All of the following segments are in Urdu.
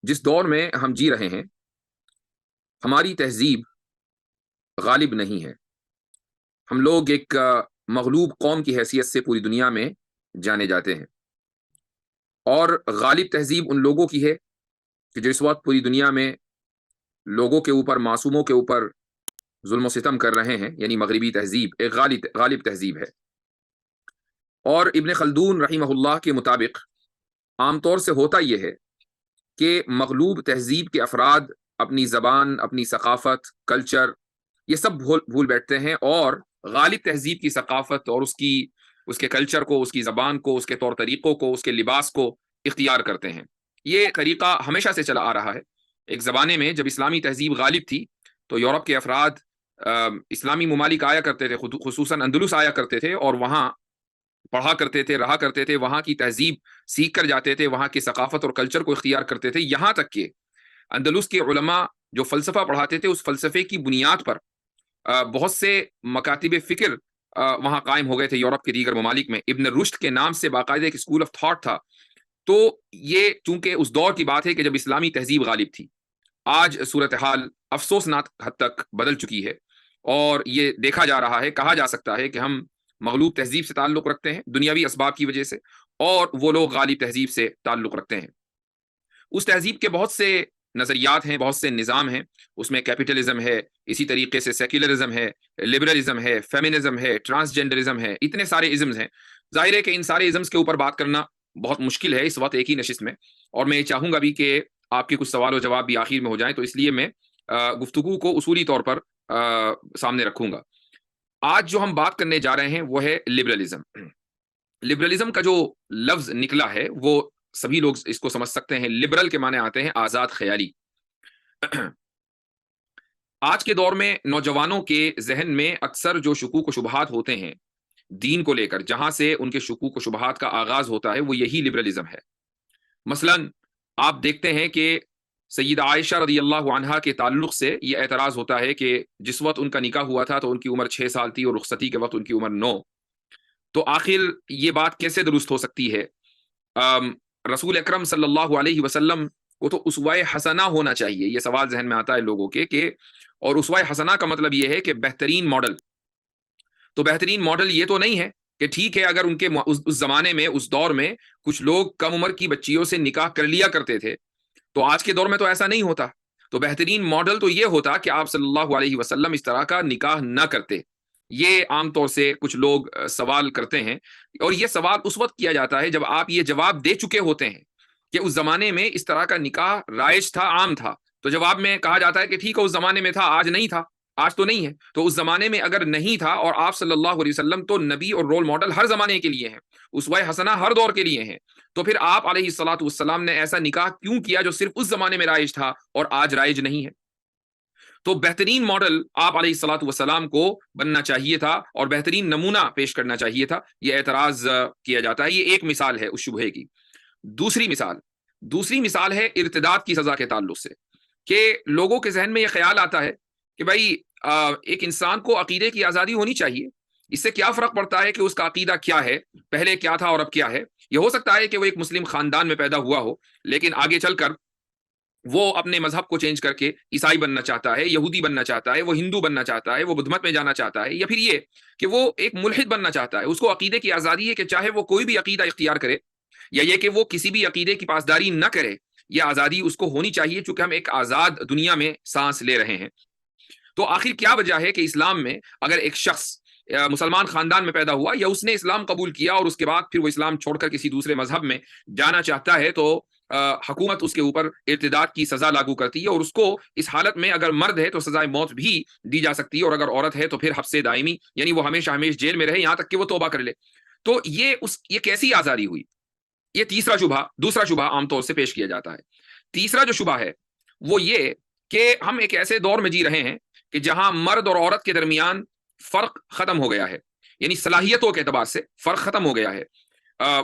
جس دور میں ہم جی رہے ہیں، ہماری تہذیب غالب نہیں ہے۔ ہم لوگ ایک مغلوب قوم کی حیثیت سے پوری دنیا میں جانے جاتے ہیں، اور غالب تہذیب ان لوگوں کی ہے کہ جو اس وقت پوری دنیا میں لوگوں کے اوپر، معصوموں کے اوپر ظلم و ستم کر رہے ہیں، یعنی مغربی تہذیب ایک غالب تہذیب ہے۔ اور ابن خلدون رحمہ اللہ کے مطابق عام طور سے ہوتا یہ ہے کہ مغلوب تہذیب کے افراد اپنی زبان، اپنی ثقافت، کلچر، یہ سب بھول بیٹھتے ہیں، اور غالب تہذیب کی ثقافت اور اس کے کلچر کو، اس کی زبان کو، اس کے طور طریقوں کو، اس کے لباس کو اختیار کرتے ہیں۔ یہ طریقہ ہمیشہ سے چلا آ رہا ہے۔ ایک زمانے میں جب اسلامی تہذیب غالب تھی تو یورپ کے افراد اسلامی ممالک آیا کرتے تھے، خصوصاً اندلس آیا کرتے تھے، اور وہاں پڑھا کرتے تھے، رہا کرتے تھے، وہاں کی تہذیب سیکھ کر جاتے تھے، وہاں کی ثقافت اور کلچر کو اختیار کرتے تھے، یہاں تک کہ اندلس کے علماء جو فلسفہ پڑھاتے تھے، اس فلسفے کی بنیاد پر بہت سے مکاتب فکر وہاں قائم ہو گئے تھے یورپ کے دیگر ممالک میں۔ ابن رشد کے نام سے باقاعدہ ایک اسکول آف تھاٹ تھا۔ تو یہ چونکہ اس دور کی بات ہے کہ جب اسلامی تہذیب غالب تھی، آج صورتحال افسوسناک حد تک بدل چکی ہے، اور یہ دیکھا جا رہا ہے، کہا جا سکتا ہے کہ ہم مغلوب تہذیب سے تعلق رکھتے ہیں دنیاوی اسباب کی وجہ سے، اور وہ لوگ غالب تہذیب سے تعلق رکھتے ہیں۔ اس تہذیب کے بہت سے نظریات ہیں، بہت سے نظام ہیں، اس میں کیپٹلزم ہے، اسی طریقے سے سیکولرزم ہے، لبرلزم ہے، فیمنزم ہے، ٹرانسجینڈرزم ہے، اتنے سارے ازمز ہیں۔ ظاہر ہے کہ ان سارے ازمز کے اوپر بات کرنا بہت مشکل ہے اس وقت ایک ہی نشست میں، اور میں یہ چاہوں گا بھی کہ آپ کے کچھ سوال و جواب بھی آخر میں ہو جائیں، تو اس لیے میں گفتگو کو اصولی طور پر سامنے رکھوں گا۔ آج جو ہم بات کرنے جا رہے ہیں وہ ہے لبرلزم۔ لبرلزم کا جو لفظ نکلا ہے وہ سبھی لوگ اس کو سمجھ سکتے ہیں۔ لبرل کے معنی آتے ہیں آزاد خیالی۔ آج کے دور میں نوجوانوں کے ذہن میں اکثر جو شکوک و شبہات ہوتے ہیں دین کو لے کر، جہاں سے ان کے شکوک و شبہات کا آغاز ہوتا ہے، وہ یہی لبرلزم ہے۔ مثلا آپ دیکھتے ہیں کہ سیدہ عائشہ رضی اللہ عنہا کے تعلق سے یہ اعتراض ہوتا ہے کہ جس وقت ان کا نکاح ہوا تھا تو ان کی عمر 6 سال تھی، اور رخصتی کے وقت ان کی عمر 9۔ تو آخر یہ بات کیسے درست ہو سکتی ہے؟ رسول اکرم صلی اللہ علیہ وسلم کو تو اسوہ حسنہ ہونا چاہیے۔ یہ سوال ذہن میں آتا ہے لوگوں کے کہ، اور اسوہ حسنہ کا مطلب یہ ہے کہ بہترین ماڈل۔ تو بہترین ماڈل یہ تو نہیں ہے کہ ٹھیک ہے اگر ان کے اس زمانے میں، اس دور میں کچھ لوگ کم عمر کی بچیوں سے نکاح کر لیا کرتے تھے، تو آج کے دور میں تو ایسا نہیں ہوتا۔ تو بہترین ماڈل تو یہ ہوتا کہ آپ صلی اللہ علیہ وسلم اس طرح کا نکاح نہ کرتے۔ یہ عام طور سے کچھ لوگ سوال کرتے ہیں، اور یہ سوال اس وقت کیا جاتا ہے جب آپ یہ جواب دے چکے ہوتے ہیں کہ اس زمانے میں اس طرح کا نکاح رائج تھا، عام تھا۔ تو جواب میں کہا جاتا ہے کہ ٹھیک ہے اس زمانے میں تھا، آج نہیں تھا، آج تو نہیں ہے۔ تو اس زمانے میں اگر نہیں تھا، اور آپ صلی اللہ علیہ وسلم تو نبی اور رول ماڈل ہر زمانے کے لیے ہیں، اسوہ حسنہ ہر دور کے لیے ہیں، تو پھر آپ علیہ الصلوۃ والسلام نے ایسا نکاح کیوں کیا جو صرف اس زمانے میں رائج تھا اور آج رائج نہیں ہے؟ تو بہترین ماڈل آپ علیہ الصلوۃ والسلام کو بننا چاہیے تھا، اور بہترین نمونہ پیش کرنا چاہیے تھا۔ یہ اعتراض کیا جاتا ہے۔ یہ ایک مثال ہے اس شبہے کی۔ دوسری مثال ہے ارتداد کی سزا کے تعلق سے، کہ لوگوں کے ذہن میں یہ خیال آتا ہے کہ بھائی ایک انسان کو عقیدے کی آزادی ہونی چاہیے، اس سے کیا فرق پڑتا ہے کہ اس کا عقیدہ کیا ہے، پہلے کیا تھا اور اب کیا ہے۔ یہ ہو سکتا ہے کہ وہ ایک مسلم خاندان میں پیدا ہوا ہو، لیکن آگے چل کر وہ اپنے مذہب کو چینج کر کے عیسائی بننا چاہتا ہے، یہودی بننا چاہتا ہے، وہ ہندو بننا چاہتا ہے، وہ بدھ مت میں جانا چاہتا ہے، یا پھر یہ کہ وہ ایک ملحد بننا چاہتا ہے۔ اس کو عقیدے کی آزادی ہے کہ چاہے وہ کوئی بھی عقیدہ اختیار کرے، یا یہ کہ وہ کسی بھی عقیدے کی پاسداری نہ کرے، یہ آزادی اس کو ہونی چاہیے، چونکہ ہم ایک آزاد دنیا میں سانس لے رہے ہیں۔ تو آخر کیا وجہ ہے کہ اسلام میں اگر ایک شخص مسلمان خاندان میں پیدا ہوا، یا اس نے اسلام قبول کیا اور اس کے بعد پھر وہ اسلام چھوڑ کر کسی دوسرے مذہب میں جانا چاہتا ہے، تو حکومت اس کے اوپر ارتداد کی سزا لاگو کرتی ہے، اور اس کو اس حالت میں اگر مرد ہے تو سزائے موت بھی دی جا سکتی ہے، اور اگر عورت ہے تو پھر حبس دائمی، یعنی وہ ہمیشہ جیل میں رہے یہاں تک کہ وہ توبہ کر لے۔ تو یہ کیسی آزادی ہوئی؟ یہ دوسرا شبہ عام طور سے پیش کیا جاتا ہے۔ تیسرا جو شبہ ہے وہ یہ کہ ہم ایک ایسے دور میں جی رہے ہیں کہ جہاں مرد اور عورت کے درمیان فرق ختم ہو گیا ہے، یعنی صلاحیتوں کے اعتبار سے فرق ختم ہو گیا ہے۔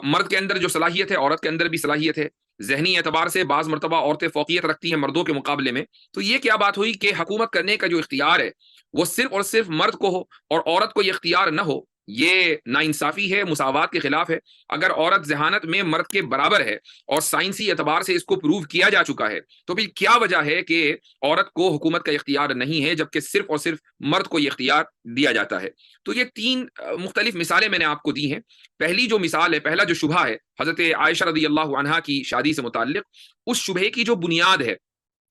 مرد کے اندر جو صلاحیت ہے عورت کے اندر بھی صلاحیت ہے۔ ذہنی اعتبار سے بعض مرتبہ عورتیں فوقیت رکھتی ہیں مردوں کے مقابلے میں۔ تو یہ کیا بات ہوئی کہ حکومت کرنے کا جو اختیار ہے وہ صرف اور صرف مرد کو ہو، اور عورت کو یہ اختیار نہ ہو؟ یہ ناانصافی ہے، مساوات کے خلاف ہے۔ اگر عورت ذہانت میں مرد کے برابر ہے اور سائنسی اعتبار سے اس کو پروو کیا جا چکا ہے، تو پھر کیا وجہ ہے کہ عورت کو حکومت کا اختیار نہیں ہے جبکہ صرف اور صرف مرد کو یہ اختیار دیا جاتا ہے؟ تو یہ تین مختلف مثالیں میں نے آپ کو دی ہیں۔ پہلی جو مثال ہے، پہلا جو شبہ ہے حضرت عائشہ رضی اللہ عنہا کی شادی سے متعلق، اس شبہے کی جو بنیاد ہے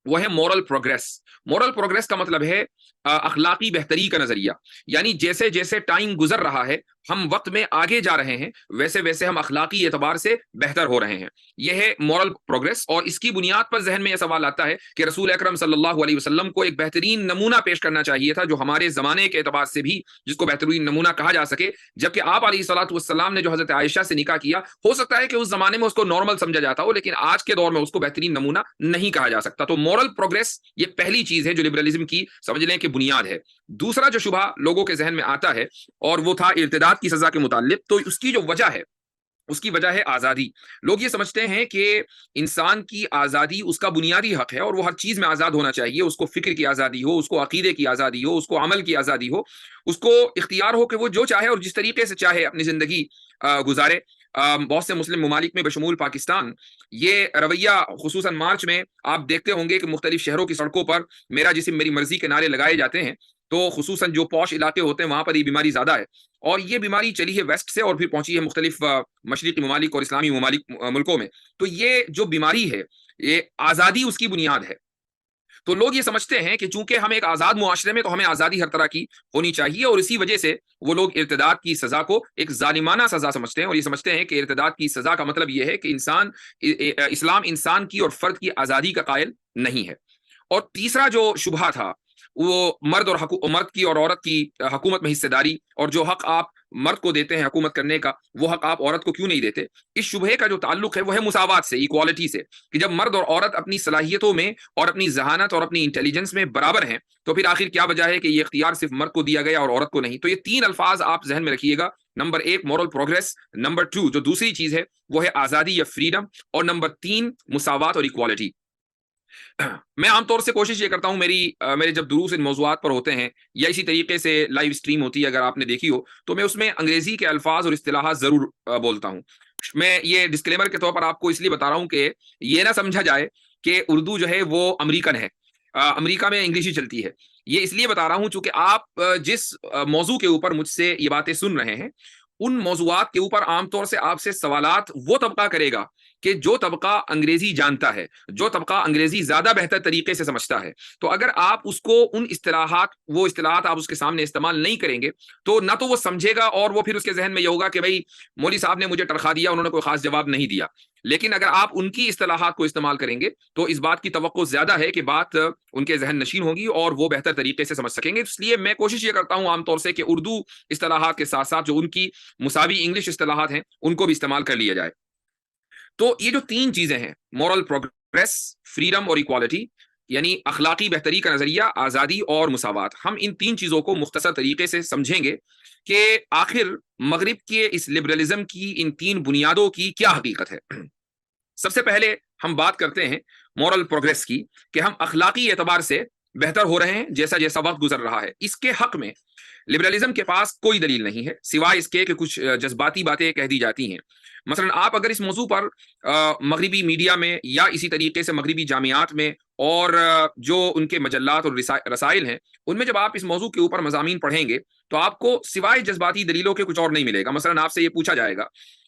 وہ ہے مورل پروگریس۔ مورل پروگریس کا مطلب ہے اخلاقی بہتری کا نظریہ، یعنی جیسے جیسے ٹائم گزر رہا ہے، ہم وقت میں آگے جا رہے ہیں، ویسے ویسے ہم اخلاقی اعتبار سے بہتر ہو رہے ہیں۔ یہ ہے مورل پروگریس، اور اس کی بنیاد پر ذہن میں یہ سوال آتا ہے کہ رسول اکرم صلی اللہ علیہ وسلم کو ایک بہترین نمونہ پیش کرنا چاہیے تھا، جو ہمارے زمانے کے اعتبار سے بھی جس کو بہترین نمونہ کہا جا سکے، جبکہ آپ علیہ الصلوۃ والسلام نے جو حضرت عائشہ سے نکاح کیا، ہو سکتا ہے کہ اس زمانے میں اس کو نارمل سمجھا جاتا ہو، لیکن آج کے دور میں اس کو بہترین نمونہ نہیں کہا جا سکتا۔ تو مورل پروگریس یہ پہلی چیز ہے جو لبرلزم کی سمجھ لیں کہ بنیاد ہے۔ دوسرا جو شبہ لوگوں کے ذہن میں آتا ہے، اور وہ تھا ارتداد کی سزا کے متعلق، تو اس کی جو وجہ ہے، اس کی وجہ ہے آزادی۔ لوگ یہ سمجھتے ہیں کہ انسان کی آزادی اس کا بنیادی حق ہے، اور وہ ہر چیز میں آزاد ہونا چاہیے۔ اس کو فکر کی آزادی ہو، اس کو عقیدے کی آزادی ہو، اس کو عمل کی آزادی ہو، اس کو اختیار ہو کہ وہ جو چاہے اور جس طریقے سے چاہے اپنی زندگی گزارے۔ بہت سے مسلم ممالک میں بشمول پاکستان یہ رویہ، خصوصاً مارچ میں آپ دیکھتے ہوں گے کہ مختلف شہروں کی سڑکوں پر میرا جسم میری مرضی کے نعرے لگائے جاتے ہیں۔ تو خصوصاً جو پوش علاقے ہوتے ہیں وہاں پر یہ بیماری زیادہ ہے، اور یہ بیماری چلی ہے ویسٹ سے اور پھر پہنچی ہے مختلف مشرقی ممالک اور اسلامی ملکوں میں۔ تو یہ جو بیماری ہے، یہ آزادی اس کی بنیاد ہے۔ تو لوگ یہ سمجھتے ہیں کہ چونکہ ہم ایک آزاد معاشرے میں، تو ہمیں آزادی ہر طرح کی ہونی چاہیے، اور اسی وجہ سے وہ لوگ ارتداد کی سزا کو ایک ظالمانہ سزا سمجھتے ہیں، اور یہ سمجھتے ہیں کہ ارتداد کی سزا کا مطلب یہ ہے کہ اسلام انسان کی اور فرد کی آزادی کا قائل نہیں ہے۔ اور تیسرا جو شبہ تھا وہ مرد کی اور عورت کی حکومت میں حصہ داری، اور جو حق آپ مرد کو دیتے ہیں حکومت کرنے کا، وہ حق آپ عورت کو کیوں نہیں دیتے؟ اس شبہے کا جو تعلق ہے وہ ہے مساوات سے، ایکوالٹی سے، کہ جب مرد اور عورت اپنی صلاحیتوں میں اور اپنی ذہانت اور اپنی انٹیلیجنس میں برابر ہیں، تو پھر آخر کیا وجہ ہے کہ یہ اختیار صرف مرد کو دیا گیا اور عورت کو نہیں؟ تو یہ تین الفاظ آپ ذہن میں رکھیے گا۔ نمبر 1 مورل پروگریس، نمبر 2 جو دوسری چیز ہے وہ ہے آزادی یا فریڈم، اور نمبر 3 مساوات اور ایکوالٹی۔ میں عام طور سے کوشش یہ کرتا ہوں، میرے جب دروس ان موضوعات پر ہوتے ہیں یا اسی طریقے سے لائیو اسٹریم ہوتی ہے، اگر آپ نے دیکھی ہو، تو میں اس میں انگریزی کے الفاظ اور اصطلاحات ضرور بولتا ہوں۔ میں یہ ڈسکلیمر کے طور پر آپ کو اس لیے بتا رہا ہوں کہ یہ نہ سمجھا جائے کہ اردو جو ہے وہ امریکن ہے، امریکہ میں انگلش ہی چلتی ہے۔ یہ اس لیے بتا رہا ہوں چونکہ آپ جس موضوع کے اوپر مجھ سے یہ باتیں سن رہے ہیں، ان موضوعات کے اوپر عام طور سے آپ سے سوالات وہ طبقہ کرے گا کہ جو طبقہ انگریزی جانتا ہے، جو طبقہ انگریزی زیادہ بہتر طریقے سے سمجھتا ہے۔ تو اگر آپ اس کو وہ اصطلاحات آپ اس کے سامنے استعمال نہیں کریں گے، تو نہ تو وہ سمجھے گا، اور وہ پھر اس کے ذہن میں یہ ہوگا کہ بھائی مولوی صاحب نے مجھے ٹرخا دیا، انہوں نے کوئی خاص جواب نہیں دیا۔ لیکن اگر آپ ان کی اصطلاحات کو استعمال کریں گے تو اس بات کی توقع زیادہ ہے کہ بات ان کے ذہن نشین ہوگی اور وہ بہتر طریقے سے سمجھ سکیں گے۔ اس لیے میں کوشش یہ کرتا ہوں عام طور سے کہ اردو اصطلاحات کے ساتھ ساتھ جو ان کی مساوی انگلش اصطلاحات ہیں ان کو بھی استعمال کر لیا جائے۔ تو یہ جو تین چیزیں ہیں، مورل پروگریس، فریڈم اور ایکوالٹی، یعنی اخلاقی بہتری کا نظریہ، آزادی اور مساوات، ہم ان تین چیزوں کو مختصر طریقے سے سمجھیں گے کہ آخر مغرب کے اس لبرلزم کی ان تین بنیادوں کی کیا حقیقت ہے۔ سب سے پہلے ہم بات کرتے ہیں مورل پروگریس کی، کہ ہم اخلاقی اعتبار سے بہتر ہو رہے ہیں جیسا جیسا وقت گزر رہا ہے۔ اس کے حق میں لبرلزم کے پاس کوئی دلیل نہیں ہے سوائے اس کے کہ کچھ جذباتی باتیں کہہ دی جاتی ہیں۔ مثلا آپ اگر اس موضوع پر مغربی میڈیا میں یا اسی طریقے سے مغربی جامعات میں اور جو ان کے مجلات اور رسائل ہیں ان میں جب آپ اس موضوع کے اوپر مضامین پڑھیں گے تو آپ کو سوائے جذباتی دلیلوں کے کچھ اور نہیں ملے گا۔ مثلا آپ سے یہ پوچھا جائے گا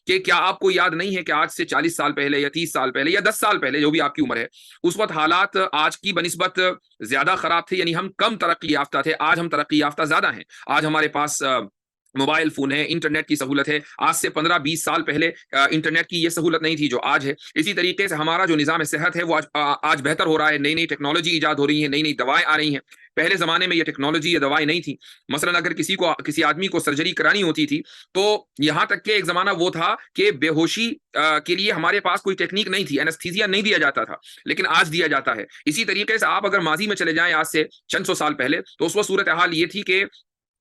کہ کیا آپ کو یاد نہیں ہے کہ آج سے 40 سال پہلے یا 30 سال پہلے یا 10 سال پہلے، جو بھی آپ کی عمر ہے، اس وقت حالات آج کی بنسبت زیادہ خراب تھے، یعنی ہم کم ترقی یافتہ تھے، آج ہم ترقی یافتہ زیادہ ہیں۔ آج ہمارے پاس موبائل فون ہے، انٹرنیٹ کی سہولت ہے۔ آج سے 15-20 سال پہلے انٹرنیٹ کی یہ سہولت نہیں تھی جو آج ہے۔ اسی طریقے سے ہمارا جو نظام صحت ہے وہ آج بہتر ہو رہا ہے، نئی نئی ٹیکنالوجی ایجاد ہو رہی ہے، نئی نئی دوائیں آ رہی ہیں۔ پہلے زمانے میں یہ ٹیکنالوجی یا دوائیں نہیں تھی۔ مثلا اگر کسی آدمی کو سرجری کرانی ہوتی تھی تو یہاں تک کہ ایک زمانہ وہ تھا کہ بے ہوشی کے لیے ہمارے پاس کوئی ٹیکنیک نہیں تھی، اینستھیزیا نہیں دیا جاتا تھا، لیکن آج دیا جاتا ہے۔ اسی طریقے سے آپ اگر ماضی میں چلے جائیں آج سے چند سو سال پہلے، تو اس وقت صورتحال یہ تھی کہ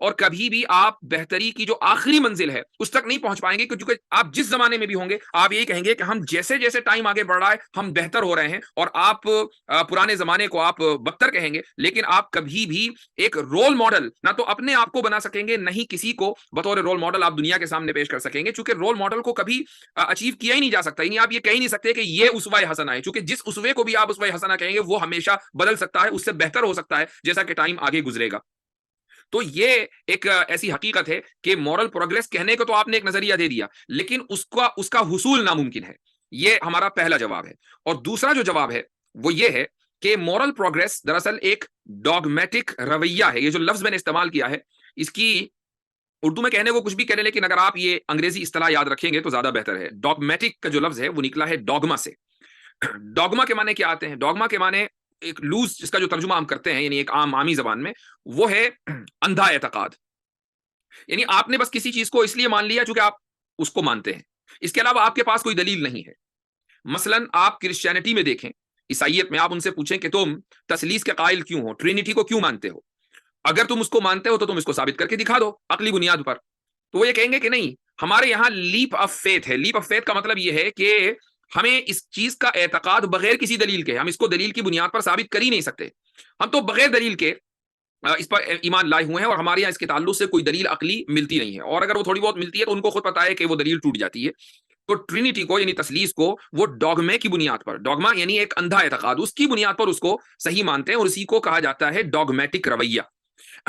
اور کبھی بھی آپ بہتری کی جو آخری منزل ہے اس تک نہیں پہنچ پائیں گے، کیونکہ آپ جس زمانے میں بھی ہوں گے آپ یہی کہیں گے کہ ہم جیسے جیسے ٹائم آگے بڑھ رہا ہے ہم بہتر ہو رہے ہیں، اور آپ پرانے زمانے کو آپ بدتر کہیں گے، لیکن آپ کبھی بھی ایک رول ماڈل نہ تو اپنے آپ کو بنا سکیں گے، نہ ہی کسی کو بطور رول ماڈل آپ دنیا کے سامنے پیش کر سکیں گے، چونکہ رول ماڈل کو کبھی اچیو کیا ہی نہیں جا سکتا، یعنی آپ یہ کہہ ہی نہیں سکتے کہ یہ اسوہ حسنہ ہے، چونکہ جس اسوے کو بھی آپ اسوہ حسنہ کہیں گے وہ ہمیشہ بدل سکتا ہے، اس سے بہتر ہو سکتا ہے جیسا کہ ٹائم آگے گزرے گا۔ تو یہ ایک ایسی حقیقت ہے کہ مورل پروگرس کہنے کو تو آپ نے ایک نظریہ دے دیا، لیکن اس کا حصول ناممکن ہے۔ یہ ہمارا پہلا جواب ہے۔ اور دوسرا جو جواب ہے وہ یہ ہے کہ مورل پروگرس دراصل ایک ڈاگمیٹک رویہ ہے۔ یہ جو لفظ میں نے استعمال کیا ہے اس کی اردو میں کہنے کو کچھ بھی کہہ لیں، لیکن اگر آپ یہ انگریزی اصطلاح یاد رکھیں گے تو زیادہ بہتر ہے۔ ڈاگمیٹک کا جو لفظ ہے وہ نکلا ہے ڈوگما سے۔ ڈوگما کے معنی کیا آتے ہیں؟ ڈوگما کے معنی ایک لوز، جس کا جو ترجمہ ہم کرتے ہیں یعنی ایک عامی زبان میں، وہ ہے اندھا اعتقاد۔ یعنی آپ نے بس کسی چیز کو اس لیے مان لیا چونکہ آپ اس کو مانتے ہیں، اس کے علاوہ آپ کے پاس کوئی دلیل نہیں ہے۔ مثلا آپ کرسچینٹی میں دیکھیں، عیسائیت میں آپ ان سے پوچھیں کہ تم تثلیث کے قائل کیوں ہو، ٹرینٹی کو کیوں مانتے ہو؟ اگر تم اس کو مانتے ہو تو تم اس کو ثابت کر کے دکھا دو عقلی بنیاد پر۔ تو وہ یہ کہیں گے کہ نہیں، ہمارے یہاں لیپ آف فیتھ ہے۔ لیپ آف فیتھ کا مطلب یہ ہے کہ ہمیں اس چیز کا اعتقاد بغیر کسی دلیل کے، ہم اس کو دلیل کی بنیاد پر ثابت کر ہی نہیں سکتے، ہم تو بغیر دلیل کے اس پر ایمان لائے ہوئے ہیں، اور ہمارے یہاں اس کے تعلق سے کوئی دلیل عقلی ملتی نہیں ہے، اور اگر وہ تھوڑی بہت ملتی ہے تو ان کو خود پتا ہے کہ وہ دلیل ٹوٹ جاتی ہے۔ تو ٹرینٹی کو یعنی تثلیث کو وہ ڈوگمے کی بنیاد پر، ڈوگما یعنی ایک اندھا اعتقاد، اس کی بنیاد پر اس کو صحیح مانتے ہیں، اور اسی کو کہا جاتا ہے ڈوگمیٹک رویہ۔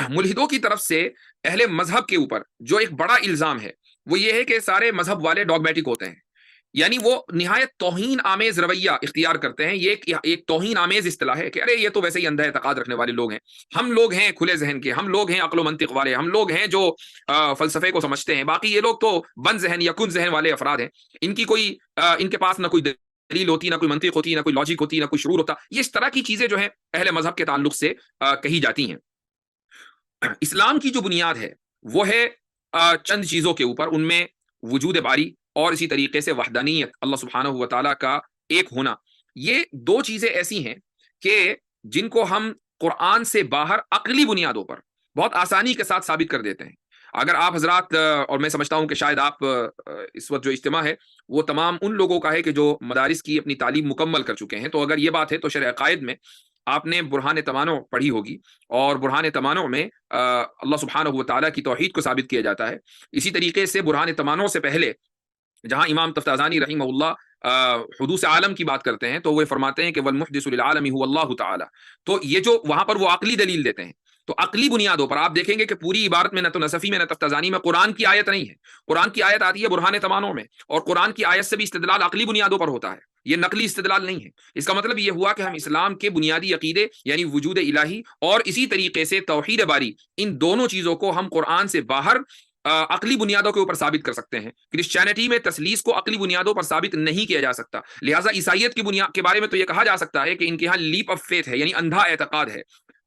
ملحدوں کی طرف سے اہل مذہب کے اوپر جو ایک بڑا الزام ہے وہ یہ ہے کہ سارے مذہب والے ڈوگمیٹک ہوتے ہیں، یعنی وہ نہایت توہین آمیز رویہ اختیار کرتے ہیں۔ یہ ایک توہین آمیز اصطلاح ہے کہ ارے یہ تو ویسے ہی اندھا اعتقاد رکھنے والے لوگ ہیں، ہم لوگ ہیں کھلے ذہن کے، ہم لوگ ہیں عقل و منطق والے، ہم لوگ ہیں جو فلسفے کو سمجھتے ہیں، باقی یہ لوگ تو بند ذہن یا کن ذہن والے افراد ہیں، ان کی کوئی ان کے پاس نہ کوئی دلیل ہوتی، نہ کوئی منطق ہوتی، نہ کوئی لاجک ہوتی، نہ کوئی شعور ہوتا۔ یہ اس طرح کی چیزیں جو ہیں اہل مذہب کے تعلق سے کہی جاتی ہیں۔ اسلام کی جو بنیاد ہے وہ ہے چند چیزوں کے اوپر، ان میں وجود باری اور اسی طریقے سے وحدانیت، اللہ سبحانہ و تعالیٰ کا ایک ہونا۔ یہ دو چیزیں ایسی ہیں کہ جن کو ہم قرآن سے باہر عقلی بنیادوں پر بہت آسانی کے ساتھ ثابت کر دیتے ہیں۔ اگر آپ حضرات، اور میں سمجھتا ہوں کہ شاید آپ اس وقت جو اجتماع ہے وہ تمام ان لوگوں کا ہے کہ جو مدارس کی اپنی تعلیم مکمل کر چکے ہیں، تو اگر یہ بات ہے تو شرح عقائد میں آپ نے برہان تمانع پڑھی ہوگی، اور برہان تمانع میں اللہ سبحانہ و تعالیٰ کی توحید کو ثابت کیا جاتا ہے۔ اسی طریقے سے برہان تمانع سے پہلے جہاں امام تفتازانی رحمہ اللہ حدوث عالم کی بات کرتے ہیں تو وہ فرماتے ہیں کہ والمحدث للعالم هو اللہ تعالی۔ تو یہ جو وہاں پر وہ عقلی دلیل دیتے ہیں، تو عقلی بنیادوں پر آپ دیکھیں گے کہ پوری عبارت میں نہ تو نصفی میں نہ تفتازانی میں قرآن کی آیت نہیں ہے، قرآن کی آیت آتی ہے برہان تمانع میں، اور قرآن کی آیت سے بھی استدلال عقلی بنیادوں پر ہوتا ہے، یہ نقلی استدلال نہیں ہے۔ اس کا مطلب یہ ہوا کہ ہم اسلام کے بنیادی عقیدے یعنی وجود الہی اور اسی طریقے سے توحید باری، ان دونوں چیزوں کو ہم قرآن سے باہر عقلی بنیادوں کے اوپر ثابت کر سکتے ہیں۔ کرسچینٹی میں تثلیث کو عقلی بنیادوں پر ثابت نہیں کیا جا سکتا، لہٰذا عیسائیت کی بنیاد کے بارے میں تو یہ کہا جا سکتا ہے کہ ان کے یہاں لیپ آف فیتھ ہے، یعنی اندھا اعتقاد ہے۔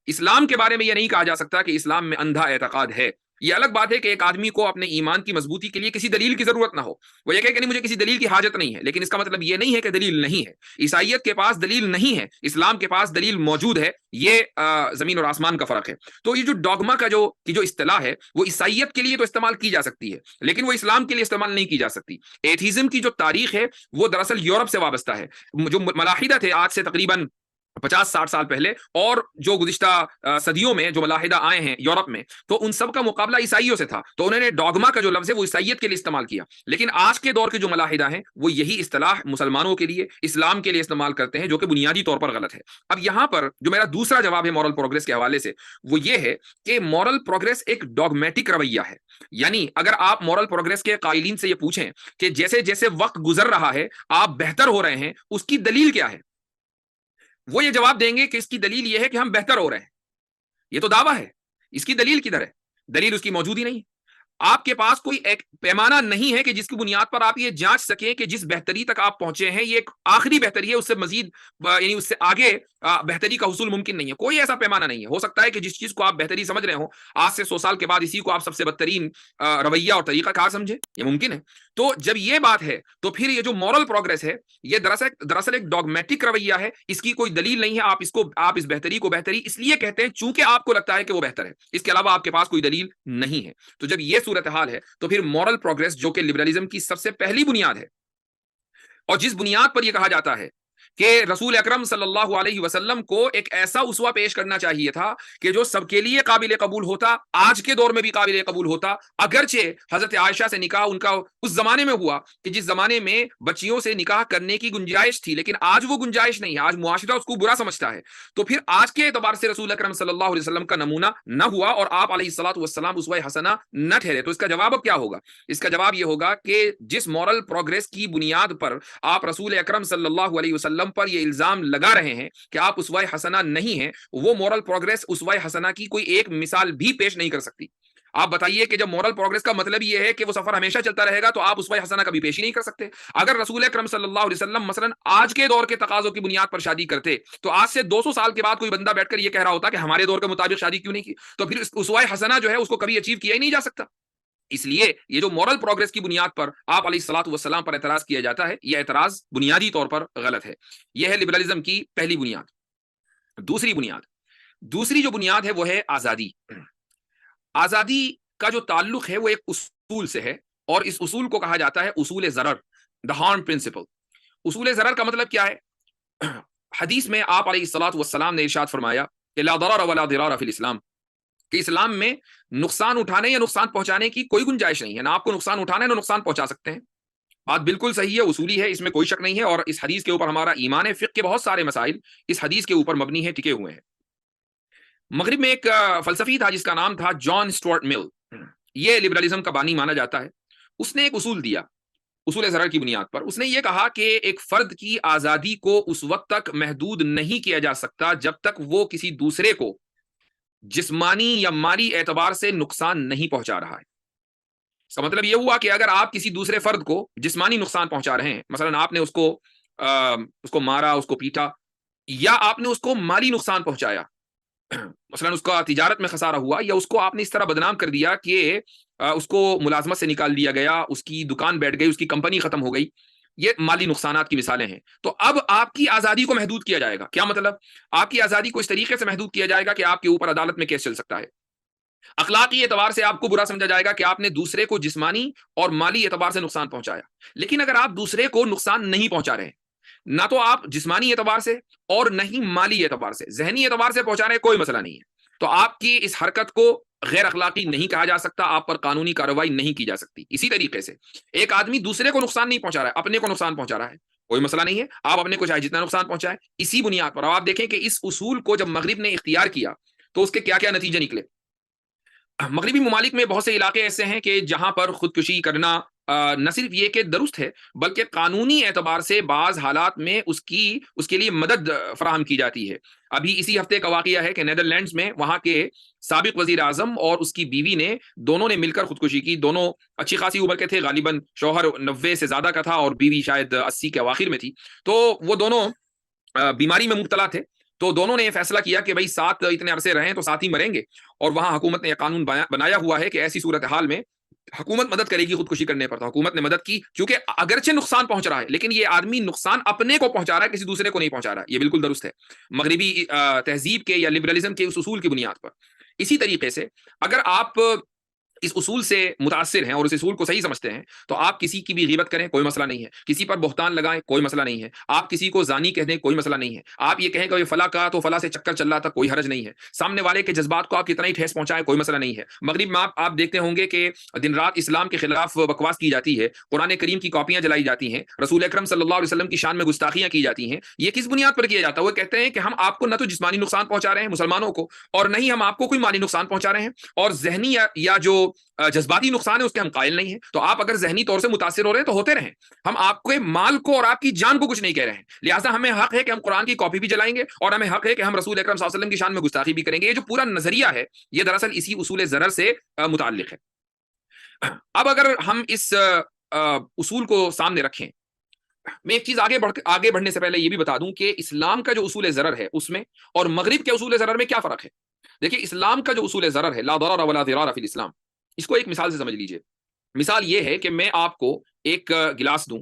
اسلام کے بارے میں یہ نہیں کہا جا سکتا کہ اسلام میں اندھا اعتقاد ہے۔ یہ الگ بات ہے کہ ایک آدمی کو اپنے ایمان کی مضبوطی کے لیے کسی دلیل کی ضرورت نہ ہو، وہ یہ کہے کہ نہیں مجھے کسی دلیل کی حاجت نہیں ہے، لیکن اس کا مطلب یہ نہیں ہے کہ دلیل نہیں ہے۔ عیسائیت کے پاس دلیل نہیں ہے، اسلام کے پاس دلیل موجود ہے، یہ زمین اور آسمان کا فرق ہے۔ تو یہ جو ڈوگما کا جو اصطلاح ہے وہ عیسائیت کے لیے تو استعمال کی جا سکتی ہے، لیکن وہ اسلام کے لیے استعمال نہیں کی جا سکتی۔ ایتھیزم کی جو تاریخ ہے وہ دراصل یورپ سے وابستہ ہے۔ جو ملاحدہ تھے آج سے تقریباً 50-60 سال پہلے، اور جو گزشتہ صدیوں میں جو ملاحدہ آئے ہیں یورپ میں، تو ان سب کا مقابلہ عیسائیوں سے تھا، تو انہوں نے ڈوگما کا جو لفظ ہے وہ عیسائیت کے لیے استعمال کیا۔ لیکن آج کے دور کے جو ملاحدہ ہیں وہ یہی اصطلاح مسلمانوں کے لیے، اسلام کے لیے استعمال کرتے ہیں، جو کہ بنیادی طور پر غلط ہے۔ اب یہاں پر جو میرا دوسرا جواب ہے مورل پروگرس کے حوالے سے وہ یہ ہے کہ مورل پروگرس ایک ڈوگمیٹک رویہ ہے۔ یعنی اگر آپ مورل پروگرس کے قائلین سے یہ پوچھیں کہ جیسے جیسے وقت گزر رہا ہے آپ بہتر ہو رہے ہیں، اس کی دلیل کیا ہے، وہ یہ جواب دیں گے کہ اس کی دلیل یہ ہے کہ ہم بہتر ہو رہے ہیں۔ یہ تو دعویٰ ہے، اس کی دلیل کدھر ہے؟ دلیل اس کی موجود ہی نہیں۔ آپ کے پاس کوئی ایک پیمانہ نہیں ہے کہ جس کی بنیاد پر آپ یہ جانچ سکیں کہ جس بہتری تک آپ پہنچے ہیں یہ ایک آخری بہتری ہے، اس سے مزید یعنی اس سے آگے بہتری کا حصول ممکن نہیں ہے. کوئی ایسا پیمانہ نہیں ہے. ہو سکتا ہے کہ جس چیز کو آپ بہتری سمجھ رہے ہو آج سے 100 سال کے بعد اسی کو آپ سب سے بدترین رویہ اور طریقہ کار سمجھے، یہ ممکن ہے. تو جب یہ بات ہے تو پھر یہ جو مورل پروگرس ہے یہ دراصل ایک ڈاگمیٹک رویہ ہے، اس کی کوئی دلیل نہیں ہے. آپ اس بہتری کو بہتری اس لیے کہتے ہیں چونکہ آپ کو لگتا ہے کہ وہ بہتر ہے، اس کے علاوہ آپ کے پاس کوئی دلیل نہیں ہے. تو جب یہ صورتحال ہے تو پھر مورل پروگرس جو کہ لبرلزم کی سب سے پہلی بنیاد ہے اور جس بنیاد پر یہ کہا جاتا ہے کہ رسول اکرم صلی اللہ علیہ وسلم کو ایک ایسا اسوہ پیش کرنا چاہیے تھا کہ جو سب کے لیے قابل قبول ہوتا، آج کے دور میں بھی قابل قبول ہوتا. اگرچہ حضرت عائشہ سے نکاح ان کا اس زمانے میں ہوا کہ جس زمانے میں بچیوں سے نکاح کرنے کی گنجائش تھی، لیکن آج وہ گنجائش نہیں ہے، آج معاشرہ اس کو برا سمجھتا ہے. تو پھر آج کے اعتبار سے رسول اکرم صلی اللہ علیہ وسلم کا نمونہ نہ ہوا اور آپ علیہ الصلوۃ والسلام اسوہ حسنہ نہ ٹھہرے. تو اس کا جواب اب کیا ہوگا؟ اس کا جواب یہ ہوگا کہ جس مورل پروگرس کی بنیاد پر آپ رسول اکرم صلی اللہ علیہ وسلم پر یہ الزام لگا رہے ہیں کہ آپ اسوہ حسنہ نہیں ہیں، وہ مورل پروگرس اسوہ حسنہ کی کوئی ایک مثال بھی پیش نہیں کر سکتی. آپ بتائیے کہ جب مورل پروگرس کا مطلب یہ ہے کہ وہ سفر ہمیشہ چلتا رہے گا تو آپ اسوہ حسنہ کبھی پیش ہی نہیں کر سکتے. اگر رسول اکرم صلی اللہ علیہ وسلم مثلا آج کے دور کے تقاضوں کی بنیاد پر شادی کرتے تو آج سے 200 سال کے بعد کوئی بندہ بیٹھ کر یہ کہہ رہا ہوتا کہ ہمارے دور کے مطابق شادی کیوں نہیں کی، تو پھر اسوہ حسنہ جو ہے اس کو کبھی اچیو کیا ہی نہیں جا سکتا. اس لیے یہ جو مورل پروگرس کی بنیاد پر آپ علیہ الصلوۃ والسلام پر اعتراض کیا جاتا ہے یہ اعتراض بنیادی طور پر غلط ہے. یہ ہے لبرلزم کی پہلی بنیاد. دوسری جو بنیاد ہے وہ ہے آزادی. آزادی کا جو تعلق ہے وہ ایک اصول سے ہے اور اس اصول کو کہا جاتا ہے اصول ضرر، دا ہارم پرنسپل. اصول ضرر کا مطلب کیا ہے؟ حدیث میں آپ علیہ الصلوۃ والسلام نے ارشاد فرمایا کہ لا ضرر ولا ضرار فی الاسلام، کہ اسلام میں نقصان اٹھانے یا نقصان پہنچانے کی کوئی گنجائش نہیں ہے، نہ آپ کو نقصان اٹھانا ہے نہ نقصان پہنچا سکتے ہیں. بات بالکل صحیح ہے، اصولی ہے، اس میں کوئی شک نہیں ہے. اور اس حدیث کے اوپر ہمارا ایمان ہے، فقہ کے بہت سارے مسائل اس حدیث کے اوپر مبنی ہے، ٹکے ہوئے ہیں. مغرب میں ایک فلسفی تھا جس کا نام تھا جان اسٹوارٹ مل، یہ لبرلزم کا بانی مانا جاتا ہے. اس نے ایک اصول دیا اصول ضرر کی بنیاد پر. اس نے یہ کہا کہ ایک فرد کی آزادی کو اس وقت تک محدود نہیں کیا جا سکتا جب تک وہ کسی دوسرے کو جسمانی یا مالی اعتبار سے نقصان نہیں پہنچا رہا ہے. اس کا مطلب یہ ہوا کہ اگر آپ کسی دوسرے فرد کو جسمانی نقصان پہنچا رہے ہیں، مثلا آپ نے اس کو مارا، اس کو پیٹا، یا آپ نے اس کو مالی نقصان پہنچایا، مثلا اس کا تجارت میں خسارہ ہوا، یا اس کو آپ نے اس طرح بدنام کر دیا کہ اس کو ملازمت سے نکال دیا گیا، اس کی دکان بیٹھ گئی، اس کی کمپنی ختم ہو گئی، یہ مالی نقصانات کی مثالیں ہیں. تو اب آپ کی آزادی کو محدود کیا جائے گا. کیا مطلب؟ آپ کی آزادی کو اس طریقے سے محدود کیا جائے گا کہ آپ کے اوپر عدالت میں کیس چل سکتا ہے. اخلاقی اعتبار سے آپ کو برا سمجھا جائے گا کہ آپ نے دوسرے کو جسمانی اور مالی اعتبار سے نقصان پہنچایا. لیکن اگر آپ دوسرے کو نقصان نہیں پہنچا رہے، نہ تو آپ جسمانی اعتبار سے اور نہ ہی مالی اعتبار سے، ذہنی اعتبار سے پہنچا رہے، کوئی مسئلہ نہیں ہے، تو آپ کی اس حرکت کو غیر اخلاقی نہیں کہا جا سکتا، آپ پر قانونی کارروائی نہیں کی جا سکتی. اسی طریقے سے ایک آدمی دوسرے کو نقصان نہیں پہنچا رہا ہے، اپنے کو نقصان پہنچا رہا ہے، کوئی مسئلہ نہیں ہے، آپ اپنے کو چاہے جتنا نقصان پہنچائے. اسی بنیاد پر آپ دیکھیں کہ اس اصول کو جب مغرب نے اختیار کیا تو اس کے کیا کیا نتیجے نکلے. مغربی ممالک میں بہت سے علاقے ایسے ہیں کہ جہاں پر خودکشی کرنا نہ صرف یہ کہ درست ہے بلکہ قانونی اعتبار سے بعض حالات میں اس کے لیے مدد فراہم کی جاتی ہے. ابھی اسی ہفتے کا واقعہ ہے کہ نیدرلینڈز میں وہاں کے سابق وزیر اعظم اور اس کی بیوی نے دونوں نے مل کر خودکشی کی. دونوں اچھی خاصی عمر کے تھے، غالباً شوہر 90 سے زیادہ کا تھا اور بیوی شاید 80 کے اواخر میں تھی. تو وہ دونوں بیماری میں مبتلا تھے. تو دونوں نے یہ فیصلہ کیا کہ بھائی ساتھ اتنے عرصے رہیں تو ساتھ ہی مریں گے. اور وہاں حکومت نے یہ قانون بنایا ہوا ہے کہ ایسی صورتحال میں حکومت مدد کرے گی خودکشی کرنے پر. تو حکومت نے مدد کی کیونکہ اگرچہ نقصان پہنچ رہا ہے لیکن یہ آدمی نقصان اپنے کو پہنچا رہا ہے، کسی دوسرے کو نہیں پہنچا رہا. یہ بالکل درست ہے مغربی تہذیب کے یا لبرلزم کے اس اصول کی بنیاد پر. اسی طریقے سے اگر آپ اس اصول سے متاثر ہیں اور اس اصول کو صحیح سمجھتے ہیں تو آپ کسی کی بھی غیبت کریں، کوئی مسئلہ نہیں ہے. کسی پر بہتان لگائیں، کوئی مسئلہ نہیں ہے. آپ کسی کو زانی کہہ دیں، کوئی مسئلہ نہیں ہے. آپ یہ کہیں کہ فلاں کا تو فلاں سے چکر چل رہا تھا، کوئی حرج نہیں ہے. سامنے والے کے جذبات کو آپ کتنا ہی ٹھیس پہنچائیں، کوئی مسئلہ نہیں ہے. مغرب میں آپ دیکھتے ہوں گے کہ دن رات اسلام کے خلاف بکواس کی جاتی ہے، قرآن کریم کی کاپیاں جلائی جاتی ہیں، رسول اکرم صلی اللہ علیہ وسلم کی شان میں گستاخیاں کی جاتی ہیں. یہ کس بنیاد پر کیا جاتا ہے؟ وہ کہتے ہیں کہ ہم آپ کو نہ تو جسمانی نقصان پہنچا رہے ہیں مسلمانوں کو، اور نہ ہی ہم آپ کو کوئی مالی نقصان پہنچا رہے ہیں، اور ذہنی یا جو جذباتی نقصان ہے اس کے ہم قائل نہیں ہیں. تو آپ اگر ذہنی طور سے متاثر ہو رہے ہیں تو ہوتے رہیں، ہم آپ کے مال کو اور آپ کی جان کو کچھ نہیں کہہ رہے ہیں. لہٰذا ہمیں حق ہے کہ ہم قرآن کی کاپی بھی جلائیں گے اور ہمیں حق ہے کہ ہم رسول اکرم صلی اللہ علیہ وسلم کی شان میں گستاخی بھی کریں گے. یہ جو پورا نظریہ ہے یہ دراصل اسی اصول ضرر سے متعلق ہے. اب اگر ہم اس اصول کو سامنے رکھیں، میں ایک چیز آگے بڑھنے سے پہلے یہ بھی بتا دوں کہ اسلام کا جو اصول ضرر ہے اس میں اور مغرب کے اصول ضرر میں کیا فرق ہے۔ دیکھیں، اسلام کا جو اصول ضرر ہے، لا ضرر ولا ضرار فی الاسلام، اس کو ایک مثال سے سمجھ لیجئے۔ مثال یہ ہے کہ میں آپ کو ایک گلاس دوں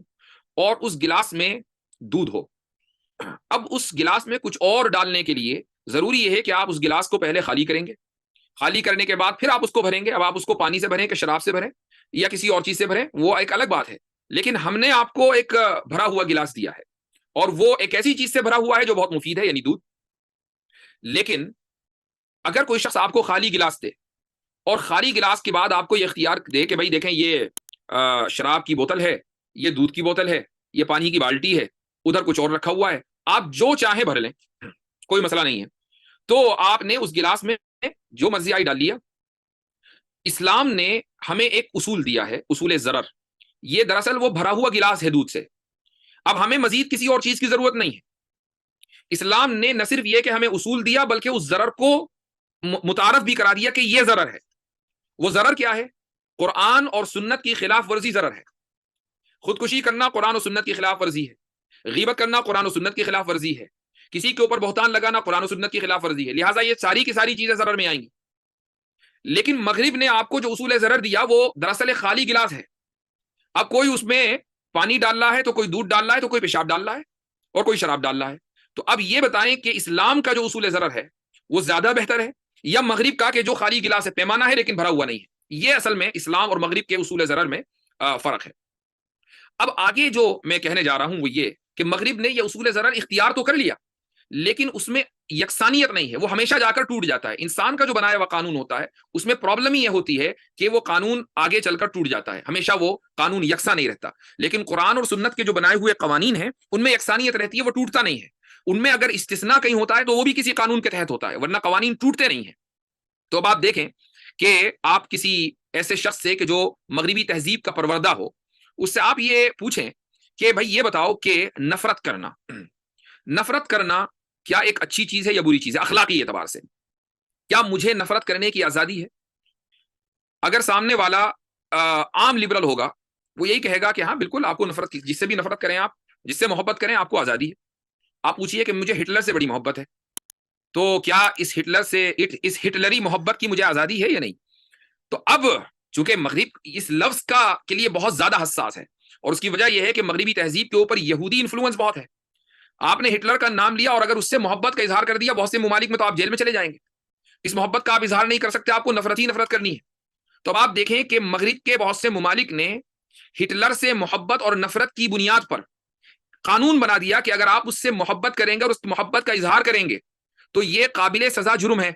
اور اس گلاس میں دودھ ہو، اب اس گلاس میں کچھ اور ڈالنے کے لیے ضروری یہ ہے کہ آپ اس گلاس کو پہلے خالی کریں گے، خالی کرنے کے بعد پھر آپ اس کو بھریں گے۔ اب آپ اس کو پانی سے بھریں کہ شراب سے بھریں یا کسی اور چیز سے بھریں، وہ ایک الگ بات ہے، لیکن ہم نے آپ کو ایک بھرا ہوا گلاس دیا ہے اور وہ ایک ایسی چیز سے بھرا ہوا ہے جو بہت مفید ہے، یعنی دودھ۔ لیکن اگر کوئی شخص آپ کو خالی گلاس دے اور خالی گلاس کے بعد آپ کو یہ اختیار دے کہ بھائی دیکھیں، یہ شراب کی بوتل ہے، یہ دودھ کی بوتل ہے، یہ پانی کی بالٹی ہے، ادھر کچھ اور رکھا ہوا ہے، آپ جو چاہیں بھر لیں، کوئی مسئلہ نہیں ہے، تو آپ نے اس گلاس میں جو مرضی آئی ڈال لیا۔ اسلام نے ہمیں ایک اصول دیا ہے، اصول ضرر، یہ دراصل وہ بھرا ہوا گلاس ہے دودھ سے، اب ہمیں مزید کسی اور چیز کی ضرورت نہیں ہے۔ اسلام نے نہ صرف یہ کہ ہمیں اصول دیا بلکہ اس ضرر کو متعارف بھی کرا دیا کہ یہ ضرر ہے۔ وہ ضرر کیا ہے؟ قرآن اور سنت کی خلاف ورزی ضرر ہے۔ خودکشی کرنا قرآن و سنت کی خلاف ورزی ہے، غیبت کرنا قرآن و سنت کی خلاف ورزی ہے، کسی کے اوپر بہتان لگانا قرآن و سنت کی خلاف ورزی ہے، لہٰذا یہ ساری کی ساری چیزیں ضرر میں آئیں گی۔ لیکن مغرب نے آپ کو جو اصول ضرر دیا وہ دراصل خالی گلاس ہے، اب کوئی اس میں پانی ڈال رہا ہے تو کوئی دودھ ڈال رہا ہے تو کوئی پیشاب ڈال رہا ہے اور کوئی شراب ڈال رہا ہے، تو اب یہ بتائیں کہ اسلام کا جو اصول ضرر ہے وہ زیادہ بہتر ہے یا مغرب کا کہ جو خالی گلاس ہے، پیمانہ ہے لیکن بھرا ہوا نہیں ہے؟ یہ اصل میں اسلام اور مغرب کے اصول ضرر میں فرق ہے۔ اب آگے جو میں کہنے جا رہا ہوں وہ یہ کہ مغرب نے یہ اصول ضرر اختیار تو کر لیا لیکن اس میں یکسانیت نہیں ہے، وہ ہمیشہ جا کر ٹوٹ جاتا ہے۔ انسان کا جو بنایا ہوا قانون ہوتا ہے اس میں پرابلم ہی یہ ہوتی ہے کہ وہ قانون آگے چل کر ٹوٹ جاتا ہے، ہمیشہ وہ قانون یکساں نہیں رہتا۔ لیکن قرآن اور سنت کے جو بنائے ہوئے قوانین ہیں ان میں یکسانیت رہتی ہے، وہ ٹوٹتا نہیں ہے۔ ان میں اگر استثناء کہیں ہوتا ہے تو وہ بھی کسی قانون کے تحت ہوتا ہے، ورنہ قوانین ٹوٹتے نہیں ہیں۔ تو اب آپ دیکھیں کہ آپ کسی ایسے شخص سے کہ جو مغربی تہذیب کا پروردہ ہو، اس سے آپ یہ پوچھیں کہ بھائی یہ بتاؤ کہ نفرت کرنا کیا ایک اچھی چیز ہے یا بری چیز ہے اخلاقی اعتبار سے؟ کیا مجھے نفرت کرنے کی آزادی ہے؟ اگر سامنے والا عام لبرل ہوگا وہ یہی کہے گا کہ ہاں بالکل، آپ کو نفرت، جس سے بھی نفرت کریں، آپ جس سے محبت کریں، آپ کو آزادی ہے۔ آپ پوچھیے کہ مجھے ہٹلر سے بڑی محبت ہے، تو کیا اس ہٹلری محبت کی مجھے آزادی ہے یا نہیں؟ تو اب چونکہ مغرب اس لفظ کے لیے بہت زیادہ حساس ہے اور اس کی وجہ یہ ہے کہ مغربی تہذیب کے اوپر یہودی انفلوئنس بہت ہے۔ آپ نے ہٹلر کا نام لیا اور اگر اس سے محبت کا اظہار کر دیا بہت سے ممالک میں تو آپ جیل میں چلے جائیں گے۔ اس محبت کا آپ اظہار نہیں کر سکتے، آپ کو نفرت ہی نفرت کرنی ہے۔ تو اب آپ دیکھیں کہ مغرب کے بہت سے ممالک نے ہٹلر سے محبت اور نفرت کی بنیاد پر قانون بنا دیا کہ اگر آپ اس سے محبت کریں گے اور اس محبت کا اظہار کریں گے تو یہ قابل سزا جرم ہے،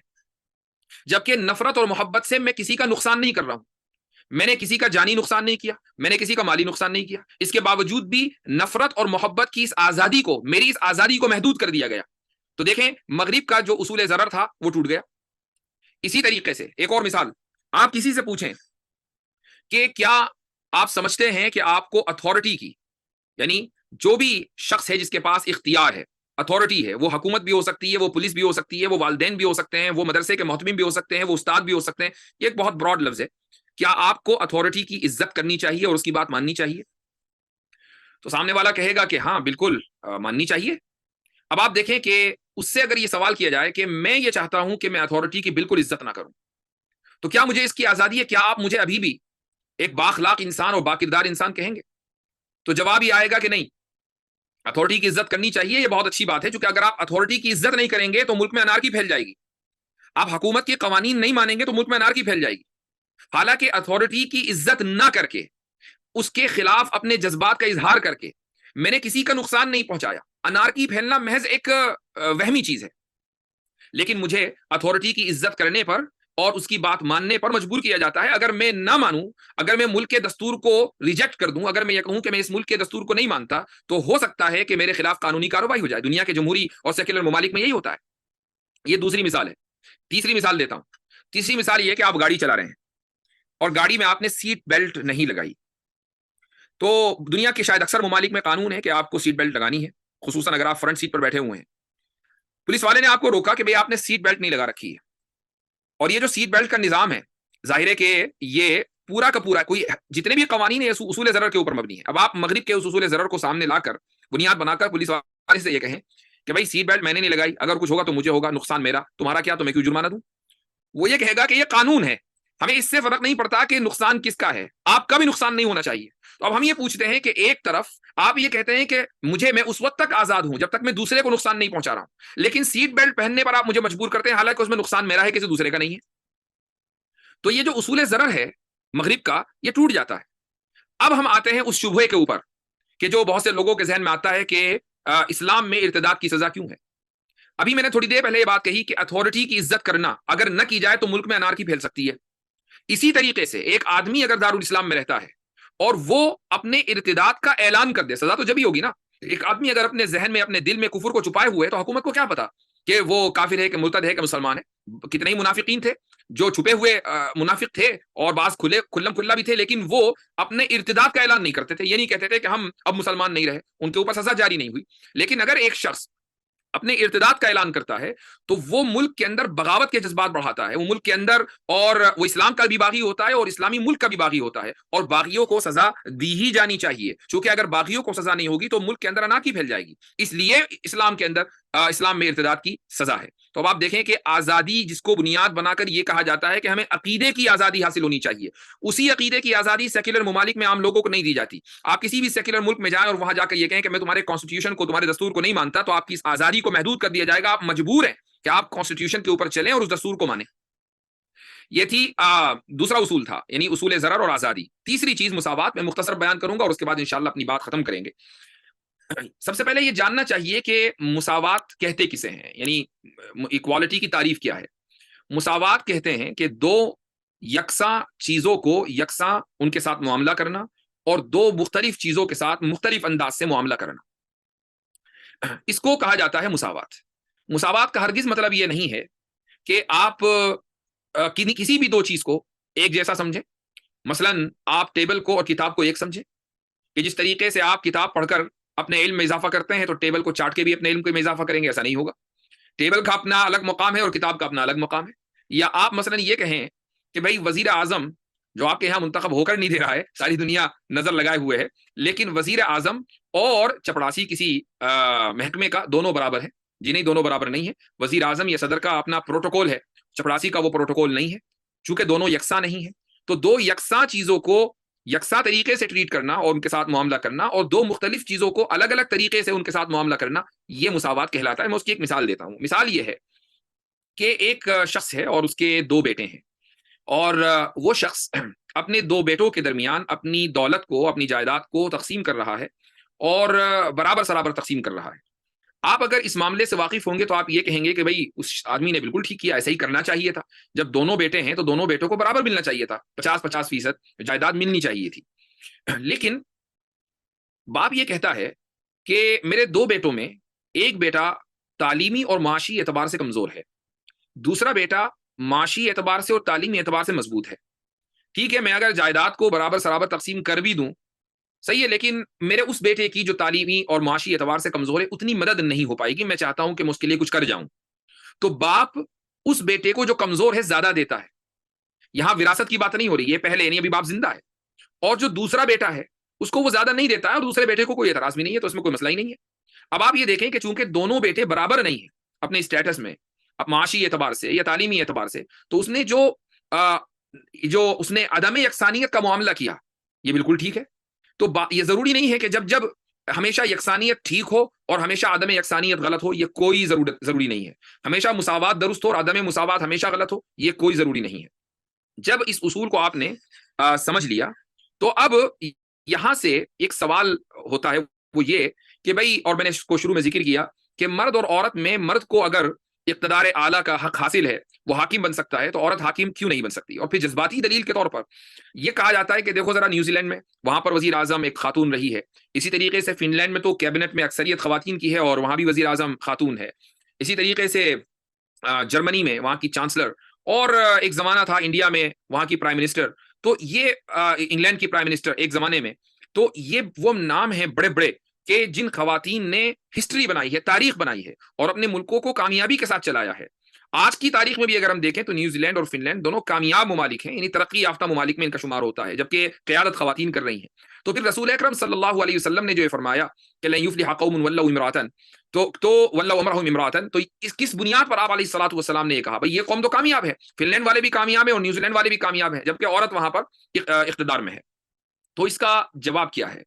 جبکہ نفرت اور محبت سے میں کسی کا نقصان نہیں کر رہا ہوں، میں نے کسی کا جانی نقصان نہیں کیا، میں نے کسی کا مالی نقصان نہیں کیا، اس کے باوجود بھی نفرت اور محبت کی اس آزادی کو، میری اس آزادی کو محدود کر دیا گیا۔ تو دیکھیں مغرب کا جو اصول ضرر تھا وہ ٹوٹ گیا۔ اسی طریقے سے ایک اور مثال، آپ کسی سے پوچھیں کہ کیا آپ سمجھتے ہیں کہ آپ کو اتھارٹی کی، یعنی جو بھی شخص ہے جس کے پاس اختیار ہے، اتھارٹی ہے، وہ حکومت بھی ہو سکتی ہے، وہ پولیس بھی ہو سکتی ہے، وہ والدین بھی ہو سکتے ہیں، وہ مدرسے کے محتمم بھی ہو سکتے ہیں، وہ استاد بھی ہو سکتے ہیں، یہ ایک بہت براڈ لفظ ہے، کیا آپ کو اتھارٹی کی عزت کرنی چاہیے اور اس کی بات ماننی چاہیے؟ تو سامنے والا کہے گا کہ ہاں بالکل ماننی چاہیے۔ اب آپ دیکھیں کہ اس سے اگر یہ سوال کیا جائے کہ میں یہ چاہتا ہوں کہ میں اتھارٹی کی بالکل عزت نہ کروں، تو کیا مجھے اس کی آزادی ہے؟ کیا آپ مجھے ابھی بھی ایک بااخلاق انسان اور باکردار انسان کہیں گے؟ تو جواب یہ آئے گا کہ نہیں، اتھارٹی کی عزت کرنی چاہیے، یہ بہت اچھی بات ہے، کیونکہ اگر آپ اتھارٹی کی عزت نہیں کریں گے تو ملک میں انارکی پھیل جائے گی، آپ حکومت کے قوانین نہیں مانیں گے تو ملک میں انارکی پھیل جائے گی۔ حالانکہ اتھارٹی کی عزت نہ کر کے، اس کے خلاف اپنے جذبات کا اظہار کر کے میں نے کسی کا نقصان نہیں پہنچایا، انارکی پھیلنا محض ایک وہمی چیز ہے، لیکن مجھے اتھارٹی کی عزت کرنے پر اور اس کی بات ماننے پر مجبور کیا جاتا ہے۔ اگر میں نہ مانوں، اگر میں ملک کے دستور کو ریجیکٹ کر دوں، اگر میں یہ کہوں کہ میں اس ملک کے دستور کو نہیں مانتا، تو ہو سکتا ہے کہ میرے خلاف قانونی کارروائی ہو جائے۔ دنیا کے جمہوری اور سیکولر ممالک میں یہی ہوتا ہے۔ یہ دوسری مثال ہے۔ تیسری مثال دیتا ہوں۔ تیسری مثال یہ ہے کہ آپ گاڑی چلا رہے ہیں اور گاڑی میں آپ نے سیٹ بیلٹ نہیں لگائی، تو دنیا کے شاید اکثر ممالک میں قانون ہے کہ آپ کو سیٹ بیلٹ لگانی ہے، خصوصاً اگر آپ فرنٹ سیٹ پر بیٹھے ہوئے ہیں۔ پولیس والے نے آپ کو روکا کہ بھئی آپ نے سیٹ بیلٹ نہیں لگا رکھی ہے، اور یہ جو سیٹ بیلٹ کا نظام ہے ظاہر ہے کہ یہ پورا کا پورا کوئی جتنے بھی قوانین ہیں اصول ضرر کے اوپر مبنی ہے. اب آپ مغرب کے اس اصول ضرر کو سامنے لا کر بنیاد بنا کر پولیس والے سے یہ کہیں کہ بھائی سیٹ بیلٹ میں نے نہیں لگائی, اگر کچھ ہوگا تو مجھے ہوگا, نقصان میرا, تمہارا کیا, تو میں کیوں جرمانہ دوں؟ وہ یہ کہے گا کہ یہ قانون ہے, ہمیں اس سے فرق نہیں پڑتا کہ نقصان کس کا ہے, آپ کا بھی نقصان نہیں ہونا چاہیے. تو اب ہم یہ پوچھتے ہیں کہ ایک طرف آپ یہ کہتے ہیں کہ میں اس وقت تک آزاد ہوں جب تک میں دوسرے کو نقصان نہیں پہنچا رہا ہوں, لیکن سیٹ بیلٹ پہننے پر آپ مجھے مجبور کرتے ہیں حالانکہ اس میں نقصان میرا ہے, کسی دوسرے کا نہیں ہے. تو یہ جو اصول ضرر ہے مغرب کا, یہ ٹوٹ جاتا ہے. اب ہم آتے ہیں اس شبہے کے اوپر کہ جو بہت سے لوگوں کے ذہن میں آتا ہے کہ اسلام میں ارتداد کی سزا کیوں ہے. ابھی میں نے تھوڑی دیر پہلے یہ بات کہی کہ اتھارٹی کی عزت کرنا اگر نہ کی جائے تو ملک میں انارکی پھیل سکتی ہے. اسی طریقے سے ایک آدمی اگر دارالاسلام میں رہتا ہے اور وہ اپنے ارتداد کا اعلان کر دے, سزا تو جب ہی ہوگی نا. ایک آدمی اگر اپنے ذہن میں اپنے دل میں کفر کو چھپائے ہوئے تو حکومت کو کیا پتا کہ وہ کافر ہے کہ مرتد ہے کہ مسلمان ہے. کتنے ہی منافقین تھے جو چھپے ہوئے منافق تھے اور بعض کھلم کھلا بھی تھے, لیکن وہ اپنے ارتداد کا اعلان نہیں کرتے تھے. یہ نہیں کہتے تھے کہ ہم اب مسلمان نہیں رہے, ان کے اوپر سزا جاری نہیں ہوئی. لیکن اگر ایک شخص اپنے ارتداد کا اعلان کرتا ہے تو وہ ملک کے اندر بغاوت کے جذبات بڑھاتا ہے, وہ ملک کے اندر, اور وہ اسلام کا بھی باغی ہوتا ہے اور اسلامی ملک کا بھی باغی ہوتا ہے, اور باغیوں کو سزا دی ہی جانی چاہیے, چونکہ اگر باغیوں کو سزا نہیں ہوگی تو ملک کے اندر انارکی پھیل جائے گی. اس لیے اسلام کے اندر اسلام میں ارتداد کی سزا ہے. تو اب آپ دیکھیں کہ آزادی جس کو بنیاد بنا کر یہ کہا جاتا ہے کہ ہمیں عقیدے کی آزادی حاصل ہونی چاہیے, اسی عقیدے کی آزادی سیکولر ممالک میں عام لوگوں کو نہیں دی جاتی. آپ کسی بھی سیکولر ملک میں جائیں اور وہاں جا کر یہ کہیں کہ میں تمہارے کانسٹیٹیوشن کو, تمہارے دستور کو نہیں مانتا, تو آپ کی آزادی کو محدود کر دیا جائے گا. آپ مجبور ہیں کہ آپ کانسٹیٹیوشن کے اوپر چلیں اور اس دستور کو مانیں. یہ تھی دوسرا اصول تھا, یعنی اصول ضرر اور آزادی. تیسری چیز مساوات, میں مختصر بیان کروں گا اور اس کے بعد انشاءاللہ اپنی بات ختم کریں گے. سب سے پہلے یہ جاننا چاہیے کہ مساوات کہتے کسے ہیں, یعنی ایکوالٹی کی تعریف کیا ہے. مساوات کہتے ہیں کہ دو یکساں چیزوں کو یکساں ان کے ساتھ معاملہ کرنا اور دو مختلف چیزوں کے ساتھ مختلف انداز سے معاملہ کرنا, اس کو کہا جاتا ہے مساوات. مساوات کا ہرگز مطلب یہ نہیں ہے کہ آپ کسی بھی دو چیز کو ایک جیسا سمجھیں. مثلا آپ ٹیبل کو اور کتاب کو ایک سمجھیں کہ جس طریقے سے آپ کتاب پڑھ کر اپنے علم میں اضافہ کرتے ہیں تو ٹیبل کو چاٹ کے بھی اپنے علم میں اضافہ کریں گے, ایسا نہیں ہوگا. ٹیبل کا اپنا الگ مقام ہے اور کتاب کا اپنا الگ مقام ہے. یا آپ مثلا یہ کہیں کہ بھائی وزیر اعظم جو آپ کے یہاں منتخب ہو کر نہیں دے رہا ہے, ساری دنیا نظر لگائے ہوئے ہے, لیکن وزیر اعظم اور چپڑاسی کسی محکمے کا دونوں برابر ہے. جی نہیں, دونوں برابر نہیں ہے. وزیر اعظم یا صدر کا اپنا پروٹوکول ہے, چپڑاسی کا وہ پروٹوکول نہیں ہے, چونکہ دونوں یکساں نہیں ہیں. تو دو یکساں چیزوں کو یکساں طریقے سے ٹریٹ کرنا اور ان کے ساتھ معاملہ کرنا, اور دو مختلف چیزوں کو الگ الگ طریقے سے ان کے ساتھ معاملہ کرنا, یہ مساوات کہلاتا ہے. میں اس کی ایک مثال دیتا ہوں. مثال یہ ہے کہ ایک شخص ہے اور اس کے دو بیٹے ہیں, اور وہ شخص اپنے دو بیٹوں کے درمیان اپنی دولت کو, اپنی جائیداد کو تقسیم کر رہا ہے اور برابر سرابر تقسیم کر رہا ہے. آپ اگر اس معاملے سے واقف ہوں گے تو آپ یہ کہیں گے کہ بھائی اس آدمی نے بالکل ٹھیک کیا, ایسا ہی کرنا چاہیے تھا. جب دونوں بیٹے ہیں تو دونوں بیٹوں کو برابر ملنا چاہیے تھا, 50-50% جائیداد ملنی چاہیے تھی. لیکن باپ یہ کہتا ہے کہ میرے دو بیٹوں میں ایک بیٹا تعلیمی اور معاشی اعتبار سے کمزور ہے, دوسرا بیٹا معاشی اعتبار سے اور تعلیمی اعتبار سے مضبوط ہے. ٹھیک ہے, میں اگر جائیداد کو برابر سرابر تقسیم کر بھی دوں صحیح ہے, لیکن میرے اس بیٹے کی جو تعلیمی اور معاشی اعتبار سے کمزور ہے اتنی مدد نہیں ہو پائے گی. میں چاہتا ہوں کہ میں اس کے لیے کچھ کر جاؤں. تو باپ اس بیٹے کو جو کمزور ہے زیادہ دیتا ہے. یہاں وراثت کی بات نہیں ہو رہی ہے, پہلے نہیں, ابھی باپ زندہ ہے, اور جو دوسرا بیٹا ہے اس کو وہ زیادہ نہیں دیتا ہے اور دوسرے بیٹے کو کوئی اعتراض بھی نہیں ہے, تو اس میں کوئی مسئلہ ہی نہیں ہے. اب آپ یہ دیکھیں کہ چونکہ دونوں بیٹے برابر نہیں ہیں اپنے اسٹیٹس میں, اب معاشی اعتبار سے یا تعلیمی اعتبار سے, تو اس نے جو اس نے عدم یکسانیت کا معاملہ کیا یہ بالکل ٹھیک ہے. تو یہ ضروری نہیں ہے کہ جب ہمیشہ یکسانیت ٹھیک ہو اور ہمیشہ عدم یکسانیت غلط ہو, یہ کوئی ضروری نہیں ہے. ہمیشہ مساوات درست ہو اور عدم مساوات ہمیشہ غلط ہو, یہ کوئی ضروری نہیں ہے. جب اس اصول کو آپ نے سمجھ لیا تو اب یہاں سے ایک سوال ہوتا ہے, وہ یہ کہ بھائی, اور میں نے اس کو شروع میں ذکر کیا کہ مرد اور عورت میں مرد کو اگر اقتدار اعلیٰ کا حق حاصل ہے, وہ حاکم بن سکتا ہے, تو عورت حاکم کیوں نہیں بن سکتی؟ اور پھر جذباتی دلیل کے طور پر یہ کہا جاتا ہے کہ دیکھو ذرا نیوزی لینڈ میں, وہاں پر وزیر اعظم ایک خاتون رہی ہے. اسی طریقے سے فن لینڈ میں تو کیبنٹ میں اکثریت خواتین کی ہے اور وہاں بھی وزیر اعظم خاتون ہے. اسی طریقے سے جرمنی میں وہاں کی چانسلر, اور ایک زمانہ تھا انڈیا میں وہاں کی پرائم منسٹر, تو یہ انگلینڈ کی پرائم منسٹر ایک زمانے میں. تو یہ وہ نام ہیں بڑے بڑے کہ جن خواتین نے ہسٹری بنائی ہے, تاریخ بنائی ہے اور اپنے ملکوں کو کامیابی کے ساتھ چلایا ہے. آج کی تاریخ میں بھی اگر ہم دیکھیں تو نیوزی لینڈ اور فن لینڈ دونوں کامیاب ممالک ہیں، یعنی ترقی یافتہ ممالک میں ان کا شمار ہوتا ہے، جبکہ قیادت خواتین کر رہی ہیں۔ تو پھر رسول اکرم صلی اللہ علیہ وسلم نے جو یہ فرمایا کہ لن یفلح قوم ولوا امرأۃ تو ولوا امرهم امرأۃ، تو اس کس بنیاد پر آپ علیہ الصلوۃ والسلام نے یہ کہا؟ بھئی یہ قوم تو کامیاب ہے، فن لینڈ والے بھی کامیاب ہیں اور نیوزی لینڈ والے بھی کامیاب ہیں، جبکہ عورت وہاں پر اقتدار میں ہے۔ تو اس کا جواب کیا ہے؟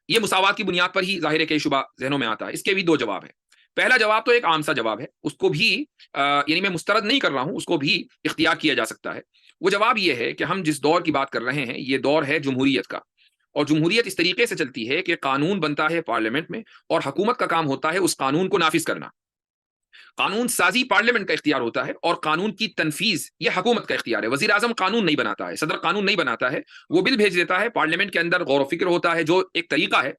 یہ مساوات کی بنیاد پر ہی ظاہر ہے کہ شبہ ذہنوں میں آتا ہے۔ اس کے بھی دو جواب ہیں۔ پہلا جواب تو ایک عام سا جواب ہے، اس کو بھی یعنی میں مسترد نہیں کر رہا ہوں، اس کو بھی اختیار کیا جا سکتا ہے۔ وہ جواب یہ ہے کہ ہم جس دور کی بات کر رہے ہیں یہ دور ہے جمہوریت کا، اور جمہوریت اس طریقے سے چلتی ہے کہ قانون بنتا ہے پارلیمنٹ میں اور حکومت کا کام ہوتا ہے اس قانون کو نافذ کرنا۔ قانون سازی پارلیمنٹ کا اختیار ہوتا ہے اور قانون کی تنفیذ یہ حکومت کا اختیار ہے۔ وزیر اعظم قانون نہیں بناتا ہے، صدر قانون نہیں بناتا ہے، وہ بل بھیج دیتا ہے، پارلیمنٹ کے اندر غور و فکر ہوتا ہے، جو ایک طریقہ ہے۔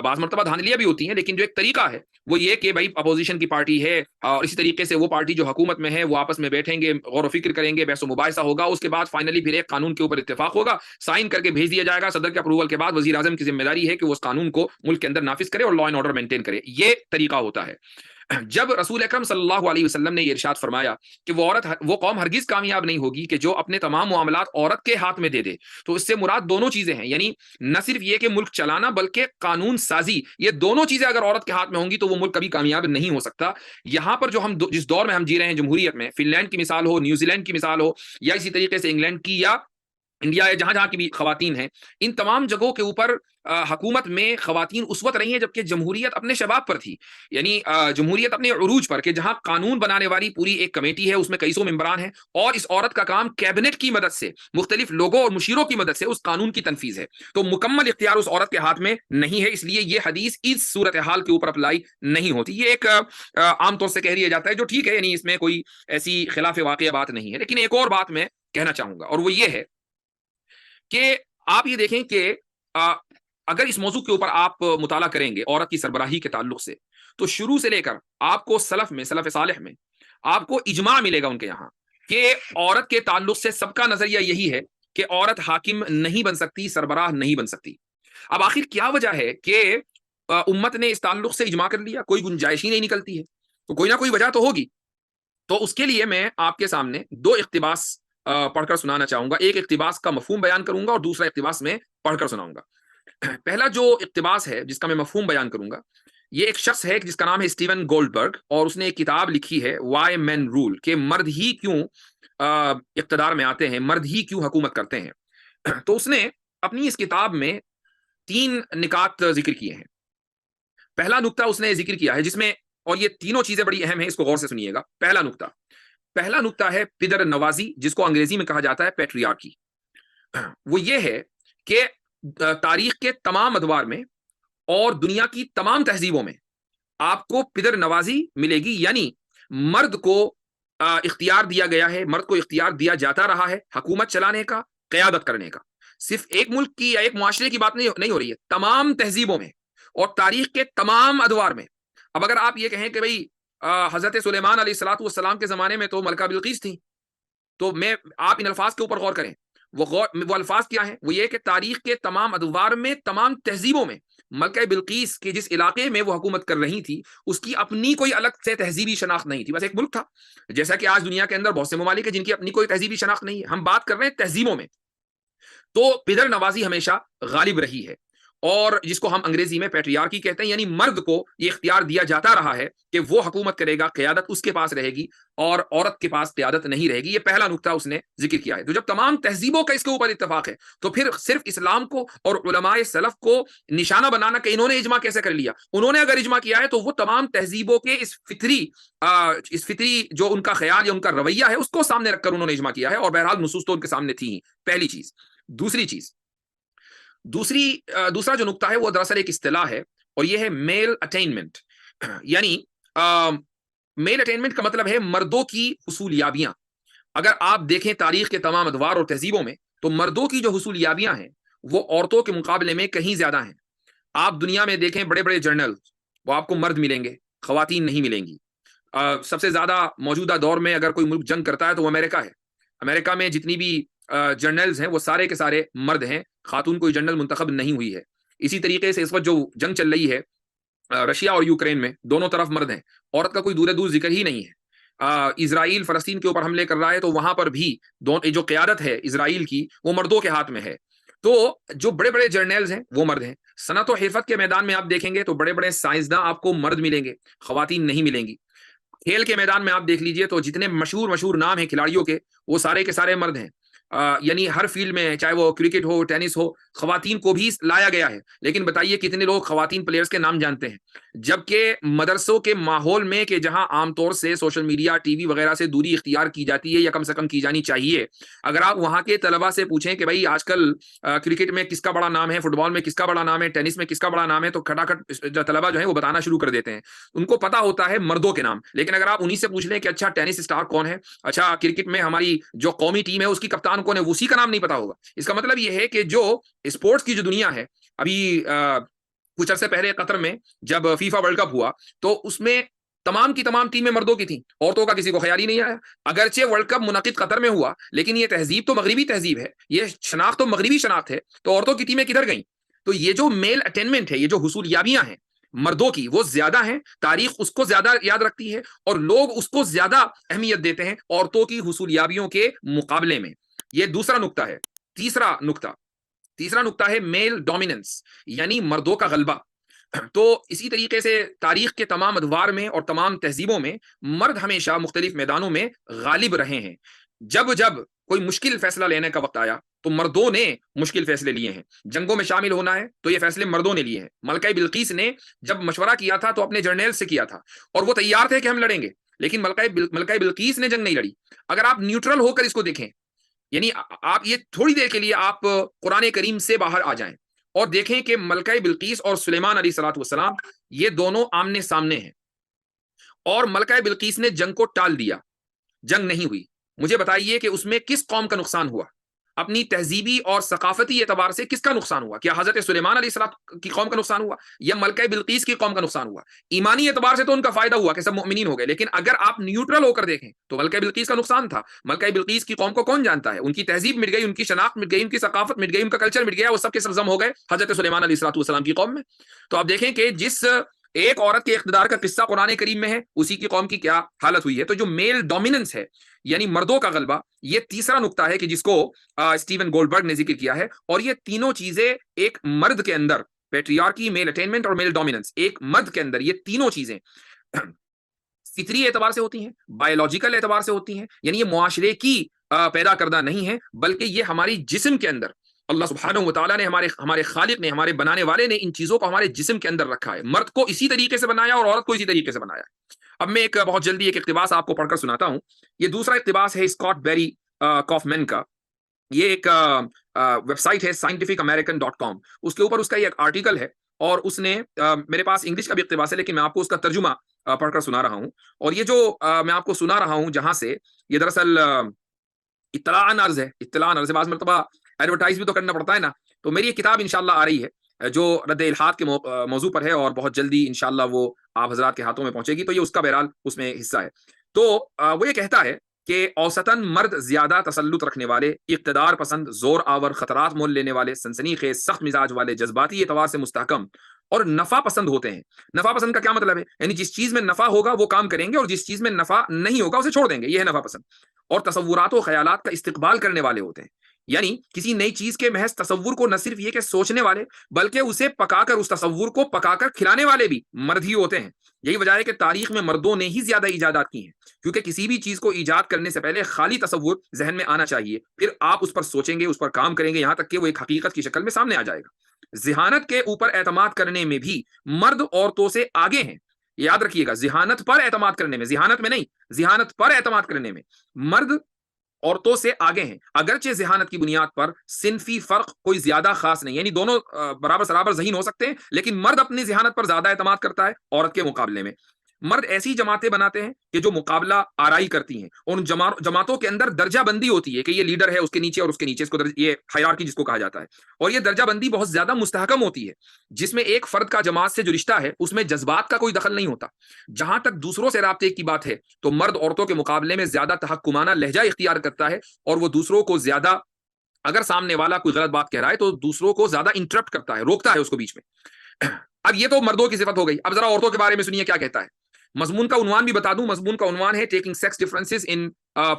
بعض مرتبہ دھاندلیاں بھی ہوتی ہیں، لیکن جو ایک طریقہ ہے وہ یہ کہ بھائی اپوزیشن کی پارٹی ہے اور اسی طریقے سے وہ پارٹی جو حکومت میں ہے وہ آپس میں بیٹھیں گے، غور و فکر کریں گے، بحث و مباحثہ ہوگا، اس کے بعد فائنلی پھر ایک قانون کے اوپر اتفاق ہوگا، سائن کر کے بھیج دیا جائے گا۔ صدر کے اپروول کے بعد وزیر اعظم کی ذمہ داری ہے کہ وہ اس قانون کو ملک کے اندر نافذ کرے اور لا اینڈ آرڈر مینٹین کرے۔ یہ طریقہ ہوتا ہے۔ جب رسول اکرم صلی اللہ علیہ وسلم نے یہ ارشاد فرمایا کہ وہ قوم ہرگز کامیاب نہیں ہوگی کہ جو اپنے تمام معاملات عورت کے ہاتھ میں دے دے، تو اس سے مراد دونوں چیزیں ہیں، یعنی نہ صرف یہ کہ ملک چلانا بلکہ قانون سازی، یہ دونوں چیزیں اگر عورت کے ہاتھ میں ہوں گی تو وہ ملک کبھی کامیاب نہیں ہو سکتا۔ یہاں پر جو جس دور میں ہم جی رہے ہیں جمہوریت میں، فن لینڈ کی مثال ہو، نیوزی لینڈ کی مثال ہو، یا اسی طریقے سے انگلینڈ کی یا انڈیا یا جہاں جہاں کی بھی خواتین ہیں، ان تمام جگہوں کے اوپر حکومت میں خواتین اس وقت رہی ہیں جبکہ جمہوریت اپنے شباب پر تھی، یعنی جمہوریت اپنے عروج پر، کہ جہاں قانون بنانے والی پوری ایک کمیٹی ہے، اس میں کئی سو ممبران ہیں، اور اس عورت کا کام کیبنٹ کی مدد سے، مختلف لوگوں اور مشیروں کی مدد سے اس قانون کی تنفیذ ہے۔ تو مکمل اختیار اس عورت کے ہاتھ میں نہیں ہے، اس لیے یہ حدیث اس صورتحال کے اوپر اپلائی نہیں ہوتی۔ یہ ایک عام طور سے کہہ دیا جاتا ہے جو ٹھیک ہے، یعنی اس میں کوئی ایسی خلاف واقعہ بات نہیں ہے۔ لیکن ایک اور بات میں کہنا چاہوں گا، اور وہ یہ ہے کہ آپ یہ دیکھیں کہ اگر اس موضوع کے اوپر آپ مطالعہ کریں گے عورت کی سربراہی کے تعلق سے، تو شروع سے لے کر آپ کو سلف صالح میں آپ کو اجماع ملے گا ان کے یہاں کہ عورت کے تعلق سے سب کا نظریہ یہی ہے کہ عورت حاکم نہیں بن سکتی، سربراہ نہیں بن سکتی۔ اب آخر کیا وجہ ہے کہ امت نے اس تعلق سے اجماع کر لیا؟ کوئی گنجائش ہی نہیں نکلتی ہے، تو کوئی نہ کوئی وجہ تو ہوگی۔ تو اس کے لیے میں آپ کے سامنے دو اقتباس پڑھ کر سنانا چاہوں گا۔ ایک اقتباس کا مفہوم بیان کروں گا اور دوسرا اقتباس میں پڑھ کر سناؤں گا۔ پہلا جو اقتباس ہے جس کا میں مفہوم بیان کروں گا، یہ ایک شخص ہے جس کا نام ہے اسٹیون گولڈبرگ، اور اس نے ایک کتاب لکھی ہے وائی مین رول، کہ مرد ہی کیوں اقتدار میں آتے ہیں، مرد ہی کیوں حکومت کرتے ہیں۔ تو اس نے اپنی اس کتاب میں 3 نکات ذکر کیے ہیں۔ پہلا نقطہ اس نے ذکر کیا ہے جس میں، اور یہ تینوں چیزیں بڑی اہم ہیں، اس کو غور سے سنیے گا۔ پہلا نقطہ ہے پدر نوازی، جس کو انگریزی میں کہا جاتا ہے پیٹریارکی۔ وہ یہ ہے کہ تاریخ کے تمام ادوار میں اور دنیا کی تمام تہذیبوں میں آپ کو پدر نوازی ملے گی، یعنی مرد کو اختیار دیا گیا ہے، مرد کو اختیار دیا جاتا رہا ہے حکومت چلانے کا، قیادت کرنے کا۔ صرف ایک ملک کی یا ایک معاشرے کی بات نہیں ہو رہی ہے، تمام تہذیبوں میں اور تاریخ کے تمام ادوار میں۔ اب اگر آپ یہ کہیں کہ بھئی حضرت سلیمان علیہ الصلوۃ والسلام کے زمانے میں تو ملکہ بلقیس تھیں، تو آپ ان الفاظ کے اوپر غور کریں۔ وہ الفاظ کیا ہیں؟ وہ یہ کہ تاریخ کے تمام ادوار میں، تمام تہذیبوں میں، ملکہ بلقیس کے جس علاقے میں وہ حکومت کر رہی تھی اس کی اپنی کوئی الگ سے تہذیبی شناخت نہیں تھی، بس ایک ملک تھا۔ جیسا کہ آج دنیا کے اندر بہت سے ممالک ہیں جن کی اپنی کوئی تہذیبی شناخت نہیں ہے، ہم بات کر رہے ہیں تہذیبوں میں۔ تو پدر نوازی ہمیشہ غالب رہی ہے، اور جس کو ہم انگریزی میں پیٹریارکی کہتے ہیں، یعنی مرد کو یہ اختیار دیا جاتا رہا ہے کہ وہ حکومت کرے گا، قیادت اس کے پاس رہے گی اور عورت کے پاس قیادت نہیں رہے گی۔ یہ پہلا نقطہ اس نے ذکر کیا ہے۔ تو جب تمام تہذیبوں کا اس کے اوپر اتفاق ہے تو پھر صرف اسلام کو اور علماء سلف کو نشانہ بنانا کہ انہوں نے اجماع کیسے کر لیا، انہوں نے اگر اجماع کیا ہے تو وہ تمام تہذیبوں کے اس فطری جو ان کا خیال یا ان کا رویہ ہے اس کو سامنے رکھ کر انہوں نے اجماع کیا ہے، اور بہرحال نصوص تو ان کے سامنے تھی ہی۔ پہلی چیز۔ دوسرا جو نقطہ ہے وہ دراصل ایک اصطلاح ہے، اور یہ ہے میل اٹینمنٹ۔ یعنی میل اٹینمنٹ کا مطلب ہے مردوں کی حصول یابیاں۔ اگر آپ دیکھیں تاریخ کے تمام ادوار اور تہذیبوں میں تو مردوں کی جو حصول یابیاں ہیں وہ عورتوں کے مقابلے میں کہیں زیادہ ہیں۔ آپ دنیا میں دیکھیں بڑے بڑے جرنل، وہ آپ کو مرد ملیں گے، خواتین نہیں ملیں گی۔ سب سے زیادہ موجودہ دور میں اگر کوئی ملک جنگ کرتا ہے تو وہ امریکہ ہے۔ امریکہ میں جتنی بھی جرنلز ہیں وہ سارے کے سارے مرد ہیں، خاتون کوئی جنرل منتخب نہیں ہوئی ہے۔ اسی طریقے سے اس وقت جو جنگ چل رہی ہے رشیا اور یوکرین میں، دونوں طرف مرد ہیں، عورت کا کوئی دور ذکر ہی نہیں ہے۔ اسرائیل فلسطین کے اوپر حملے کر رہا ہے تو وہاں پر بھی جو قیادت ہے اسرائیل کی وہ مردوں کے ہاتھ میں ہے. تو جو بڑے بڑے جرنیلز ہیں وہ مرد ہیں. صنعت و حرفت کے میدان میں آپ دیکھیں گے تو بڑے بڑے سائنسداں آپ کو مرد ملیں گے, خواتین نہیں ملیں گی. کھیل کے میدان میں آپ دیکھ لیجئے تو جتنے مشہور نام ہیں کھلاڑیوں کے وہ سارے کے سارے مرد ہیں. یعنی ہر فیلڈ میں چاہے وہ کرکٹ ہو, ٹینس ہو, خواتین کو بھی لایا گیا ہے. لیکن بتائیے کتنے لوگ خواتین پلیئرز کے نام جانتے ہیں؟ جبکہ مدرسوں کے ماحول میں کہ جہاں عام طور سے سوشل میڈیا, ٹی وی وغیرہ سے دوری اختیار کی جاتی ہے یا کم سے کم کی جانی چاہیے, اگر آپ وہاں کے طلبا سے پوچھیں کہ بھائی آج کل کرکٹ میں کس کا بڑا نام ہے, فٹ بال میں کس کا بڑا نام ہے, ٹینس میں کس کا بڑا نام ہے, تو کھٹاکھٹ طلبا جو ہے وہ بتانا شروع کر دیتے ہیں. ان کو پتا ہوتا ہے مردوں کے نام. لیکن اگر آپ انہی سے پوچھ لیں کہ اچھا ٹینس اسٹار کون ہے, اچھا کرکٹ میں ہماری جو قومی ٹیم ہے اس کی کپتان کون ہے, اسی کا نام نہیں پتا ہوگا. اس کا مطلب یہ ہے کہ جو اسپورٹس کی جو دنیا ہے, ابھی کچھ عرصے پہلے قطر میں جب فیفا ورلڈ کپ ہوا تو اس میں تمام کی تمام ٹیمیں مردوں کی تھیں, عورتوں کا کسی کو خیال ہی نہیں آیا. اگرچہ ورلڈ کپ منعقد قطر میں ہوا لیکن یہ تہذیب تو مغربی تہذیب ہے, یہ شناخت تو مغربی شناخت ہے, تو عورتوں کی ٹیمیں کدھر گئیں؟ تو یہ جو میل اٹینمنٹ ہے, یہ جو حصولیابیاں ہیں مردوں کی وہ زیادہ ہیں, تاریخ اس کو زیادہ یاد رکھتی ہے اور لوگ اس کو زیادہ اہمیت دیتے ہیں عورتوں کی حصولیابیوں کے مقابلے میں. یہ دوسرا نقطہ ہے. تیسرا نقطہ ہے میل ڈومیننس, یعنی مردوں کا غلبہ. تو اسی طریقے سے تاریخ کے تمام ادوار میں اور تمام تہذیبوں میں مرد ہمیشہ مختلف میدانوں میں غالب رہے ہیں. جب کوئی مشکل فیصلہ لینے کا وقت آیا تو مردوں نے مشکل فیصلے لیے ہیں. جنگوں میں شامل ہونا ہے تو یہ فیصلے مردوں نے لیے ہیں. ملکہ بلقیس نے جب مشورہ کیا تھا تو اپنے جرنیل سے کیا تھا اور وہ تیار تھے کہ ہم لڑیں گے, لیکن ملکہ بلقیس نے جنگ نہیں لڑی. اگر آپ نیوٹرل ہو کر اس کو دیکھیں, یعنی آپ یہ تھوڑی دیر کے لیے آپ قرآن کریم سے باہر آ جائیں اور دیکھیں کہ ملکہ بلقیس اور سلیمان علیہ الصلوۃ والسلام یہ دونوں آمنے سامنے ہیں اور ملکہ بلقیس نے جنگ کو ٹال دیا, جنگ نہیں ہوئی. مجھے بتائیے کہ اس میں کس قوم کا نقصان ہوا؟ اپنی تہذیبی اور ثقافتی اعتبار سے کس کا نقصان ہوا؟ کیا حضرت سلیمان علیہ السلام کی قوم کا نقصان ہوا یا ملکہ بلقیس کی قوم کا نقصان ہوا؟ ایمانی اعتبار سے تو ان کا فائدہ ہوا کہ سب مؤمنین ہو گئے, لیکن اگر آپ نیوٹرل ہو کر دیکھیں تو ملکہ بلقیس کا نقصان تھا. ملکہ بلقیس کی قوم کو کون جانتا ہے؟ ان کی تہذیب مٹ گئی, ان کی شناخت مٹ گئی, ان کی ثقافت مٹ گئی, ان کا کلچر مٹ گیا, وہ سب کے سب ضم ہو گئے حضرت سلیمان علیہ السلام کی قوم میں. تو آپ دیکھیں کہ جس ایک عورت کے اقتدار کا قصہ قرآن کریم میں ہے اسی کی قوم کی کیا حالت ہوئی ہے. تو جو میل ڈومیننس ہے یعنی مردوں کا غلبہ, یہ تیسرا نقطہ ہے کہ جس کو اسٹیون گولڈبرگ نے ذکر کیا ہے. اور یہ تینوں چیزیں ایک مرد کے اندر, پیٹریارکی, میل اٹینمنٹ اور میل ڈومیننس, ایک مرد کے اندر یہ تینوں چیزیں فطری اعتبار سے ہوتی ہیں, بایولوجیکل اعتبار سے ہوتی ہیں. یعنی یہ معاشرے کی پیدا کردہ نہیں ہے بلکہ یہ ہماری جسم کے اندر اللہ سبحانہ و تعالیٰ نے, ہمارے خالق نے, ہمارے بنانے والے نے ان چیزوں کو ہمارے جسم کے اندر رکھا ہے. مرد کو اسی طریقے سے بنایا اور عورت کو اسی طریقے سے بنایا. اب میں بہت جلدی ایک اقتباس آپ کو پڑھ کر سناتا ہوں. یہ دوسرا اقتباس ہے اسکاٹ بیری کافمین کا. یہ ایک ویب سائٹ ہے scientificamerican.com, اس کے اوپر اس کا یہ ایک آرٹیکل ہے اور اس نے میرے پاس انگلش کا بھی اقتباس ہے لیکن میں آپ کو اس کا ترجمہ پڑھ کر سنا رہا ہوں. اور یہ جو میں آپ کو سنا رہا ہوں جہاں سے, یہ دراصل اطلاع عرض ہے. بعض مرتبہ ایڈورٹائز بھی تو کرنا پڑتا ہے نا. تو میری یہ کتاب انشاءاللہ آ رہی ہے جو رد الحاد کے موضوع پر ہے اور بہت جلدی انشاءاللہ وہ آپ حضرات کے ہاتھوں میں پہنچے گی. تو یہ اس کا بہرحال اس میں حصہ ہے. تو وہ یہ کہتا ہے کہ اوسطاً مرد زیادہ تسلط رکھنے والے, اقتدار پسند, زور آور, خطرات مول لینے والے, سنسنی خیز, سخت مزاج والے, جذباتی اعتبار سے مستحکم اور نفع پسند ہوتے ہیں. نفع پسند کا کیا مطلب ہے؟ یعنی جس چیز میں نفع ہوگا وہ کام کریں گے اور جس چیز میں نفع نہیں ہوگا اسے چھوڑ دیں گے, یہ ہے نفع پسند. اور تصورات و خیالات کا استقبال کرنے والے ہوتے ہیں. یعنی کسی نئی چیز کے محض تصور کو نہ صرف یہ کہ سوچنے والے بلکہ اسے پکا کر, اس تصور کو پکا کر کھلانے والے بھی مرد ہی ہوتے ہیں. یہی وجہ ہے کہ تاریخ میں مردوں نے ہی زیادہ ایجادات کی ہیں, کیونکہ کسی بھی چیز کو ایجاد کرنے سے پہلے خالی تصور ذہن میں آنا چاہیے, پھر آپ اس پر سوچیں گے, اس پر کام کریں گے, یہاں تک کہ وہ ایک حقیقت کی شکل میں سامنے آ جائے گا. ذہانت کے اوپر اعتماد کرنے میں بھی مرد عورتوں سے آگے ہیں. یاد رکھیے گا, ذہانت پر اعتماد کرنے میں, ذہانت میں نہیں, ذہانت پر اعتماد کرنے میں مرد عورتوں سے آگے ہیں. اگرچہ ذہانت کی بنیاد پر صنفی فرق کوئی زیادہ خاص نہیں, یعنی دونوں برابر سرابر ذہین ہو سکتے ہیں, لیکن مرد اپنی ذہانت پر زیادہ اعتماد کرتا ہے عورت کے مقابلے میں. مرد ایسی جماعتیں بناتے ہیں کہ جو مقابلہ آرائی کرتی ہیں. ان جماعتوں کے اندر درجہ بندی ہوتی ہے کہ یہ لیڈر ہے, اس کے نیچے اور اس کے نیچے, اس کو یہ ہائرارکی جس کو کہا جاتا ہے. اور یہ درجہ بندی بہت زیادہ مستحکم ہوتی ہے, جس میں ایک فرد کا جماعت سے جو رشتہ ہے اس میں جذبات کا کوئی دخل نہیں ہوتا. جہاں تک دوسروں سے رابطے کی بات ہے تو مرد عورتوں کے مقابلے میں زیادہ تحکمانہ لہجہ اختیار کرتا ہے اور وہ دوسروں کو زیادہ, اگر سامنے والا کوئی غلط بات کہہ رہا ہے تو دوسروں کو زیادہ انٹرپٹ کرتا ہے, روکتا ہے اس کو بیچ میں. اب یہ تو مردوں کی صفت ہو گئی. اب ذرا عورتوں کے بارے میں سنیے کیا کہتا ہے. مضمون کا عنوان بھی بتا دوں، مضمون کا عنوان ہے taking sex differences in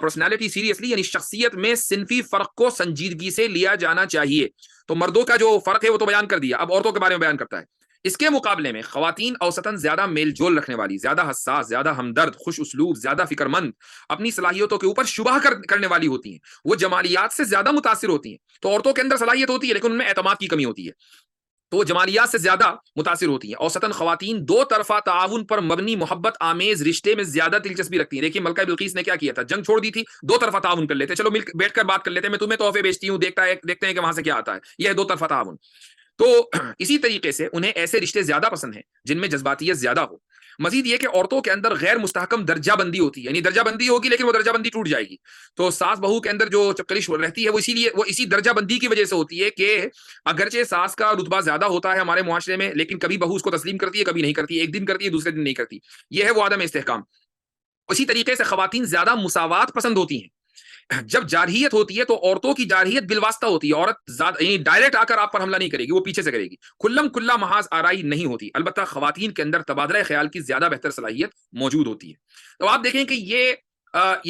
personality seriously, یعنی شخصیت میں صنفی فرق کو سنجیدگی سے لیا جانا چاہیے۔ تو مردوں کا جو فرق ہے وہ تو بیان کر دیا، اب عورتوں کے بارے میں بیان کرتا ہے۔ اس کے مقابلے میں خواتین اوسطاً زیادہ میل جول رکھنے والی، زیادہ حساس، زیادہ ہمدرد، خوش اسلوب، زیادہ فکر مند، اپنی صلاحیتوں کے اوپر شبہ کرنے والی ہوتی ہیں، وہ جمالیات سے زیادہ متاثر ہوتی ہیں۔ تو عورتوں کے اندر صلاحیت ہوتی ہے لیکن ان میں اعتماد کی کمی ہوتی ہے، تو وہ جمالیات سے زیادہ متاثر ہوتی ہیں۔ اوسطاً خواتین دو طرفہ تعاون پر مبنی محبت آمیز رشتے میں زیادہ دلچسپی رکھتی ہیں۔ دیکھیے ملکہ بلقیس نے کیا کیا تھا، جنگ چھوڑ دی تھی، دو طرفہ تعاون کر لیتے، چلو مل بیٹھ کر بات کر لیتے ہیں، میں تمہیں تحفے بیچتی ہوں، دیکھتے ہیں کہ وہاں سے کیا آتا ہے، یہ ہے دو طرفہ تعاون۔ تو اسی طریقے سے انہیں ایسے رشتے زیادہ پسند ہیں جن میں جذباتیت زیادہ ہو۔ مزید یہ کہ عورتوں کے اندر غیر مستحکم درجہ بندی ہوتی ہے، یعنی درجہ بندی ہوگی لیکن وہ درجہ بندی ٹوٹ جائے گی۔ تو ساس بہو کے اندر جو چپکلش رہتی ہے وہ اسی درجہ بندی کی وجہ سے ہوتی ہے کہ اگرچہ ساس کا رتبہ زیادہ ہوتا ہے ہمارے معاشرے میں، لیکن کبھی بہو اس کو تسلیم کرتی ہے، کبھی نہیں کرتی، ایک دن کرتی ہے دوسرے دن نہیں کرتی، یہ ہے وہ عدم استحکام۔ اسی طریقے سے خواتین زیادہ مساوات پسند ہوتی ہیں۔ جب جارحیت ہوتی ہے تو عورتوں کی جارحیت بالواسطہ ہوتی ہے، عورت یعنی ڈائریکٹ آ کر آپ پر حملہ نہیں کرے گی، وہ پیچھے سے کرے گی، کھلم کھلا محاذ آرائی نہیں ہوتی۔ البتہ خواتین کے اندر تبادلہ خیال کی زیادہ بہتر صلاحیت موجود ہوتی ہے۔ تو آپ دیکھیں کہ یہ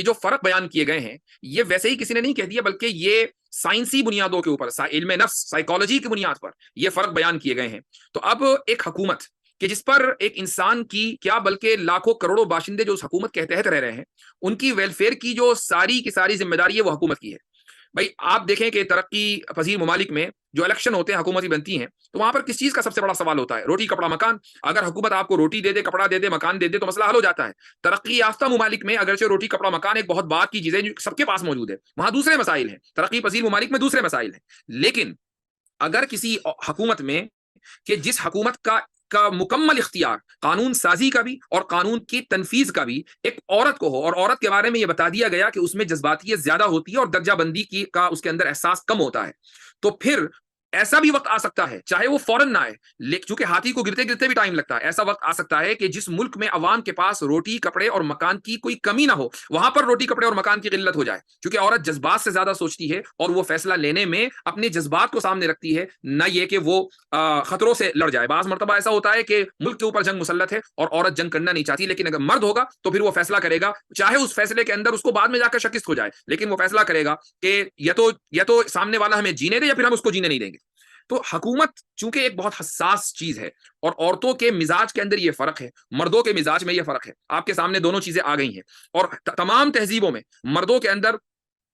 جو فرق بیان کیے گئے ہیں یہ ویسے ہی کسی نے نہیں کہہ دیا، بلکہ یہ سائنسی بنیادوں کے اوپر، علم نفس سائیکالوجی کی بنیاد پر یہ فرق بیان کیے گئے ہیں۔ تو اب ایک حکومت کہ جس پر ایک انسان کی کیا بلکہ لاکھوں کروڑوں باشندے جو اس حکومت کے تحت رہ رہے ہیں، ان کی ویلفیئر کی جو ساری کی ساری ذمہ داری ہے وہ حکومت کی ہے۔ بھائی آپ دیکھیں کہ ترقی پذیر ممالک میں جو الیکشن ہوتے ہیں، حکومتیں بنتی ہیں، تو وہاں پر کس چیز کا سب سے بڑا سوال ہوتا ہے؟ روٹی کپڑا مکان۔ اگر حکومت آپ کو روٹی دے دے، کپڑا دے دے، مکان دے دے تو مسئلہ حل ہو جاتا ہے۔ ترقی یافتہ ممالک میں اگرچہ روٹی کپڑا مکان ایک بہت بات کی چیز ہے جو سب کے پاس موجود ہے، وہاں دوسرے مسائل ہیں، ترقی پذیر ممالک میں دوسرے مسائل ہیں۔ لیکن اگر کسی حکومت میں کہ جس حکومت کا مکمل اختیار قانون سازی کا بھی اور قانون کی تنفیذ کا بھی ایک عورت کو ہو، اور عورت کے بارے میں یہ بتا دیا گیا کہ اس میں جذباتیت زیادہ ہوتی ہے اور درجہ بندی کا اس کے اندر احساس کم ہوتا ہے، تو پھر ایسا بھی وقت آ سکتا ہے، چاہے وہ فوراً نہ آئے، لیکن چونکہ ہاتھی کو گرتے گرتے بھی ٹائم لگتا ہے، ایسا وقت آ سکتا ہے کہ جس ملک میں عوام کے پاس روٹی کپڑے اور مکان کی کوئی کمی نہ ہو، وہاں پر روٹی کپڑے اور مکان کی قلت ہو جائے، کیونکہ عورت جذبات سے زیادہ سوچتی ہے اور وہ فیصلہ لینے میں اپنے جذبات کو سامنے رکھتی ہے، نہ یہ کہ وہ خطروں سے لڑ جائے۔ بعض مرتبہ ایسا ہوتا ہے کہ ملک کے اوپر جنگ مسلط ہے اور عورت جنگ کرنا نہیں چاہتی، لیکن اگر مرد ہوگا تو پھر وہ فیصلہ کرے گا، چاہے اس فیصلے کے اندر اس کو بعد میں جا کر شکست ہو جائے، لیکن وہ فیصلہ کرے گا کہ یا تو سامنے والا ہمیں جینے دے یا پھر ہم اس کو جینے نہیں دیں گے۔ تو حکومت چونکہ ایک بہت حساس چیز ہے، اور عورتوں کے مزاج کے اندر یہ فرق ہے، مردوں کے مزاج میں یہ فرق ہے، آپ کے سامنے دونوں چیزیں آ گئی ہیں، اور تمام تہذیبوں میں مردوں کے اندر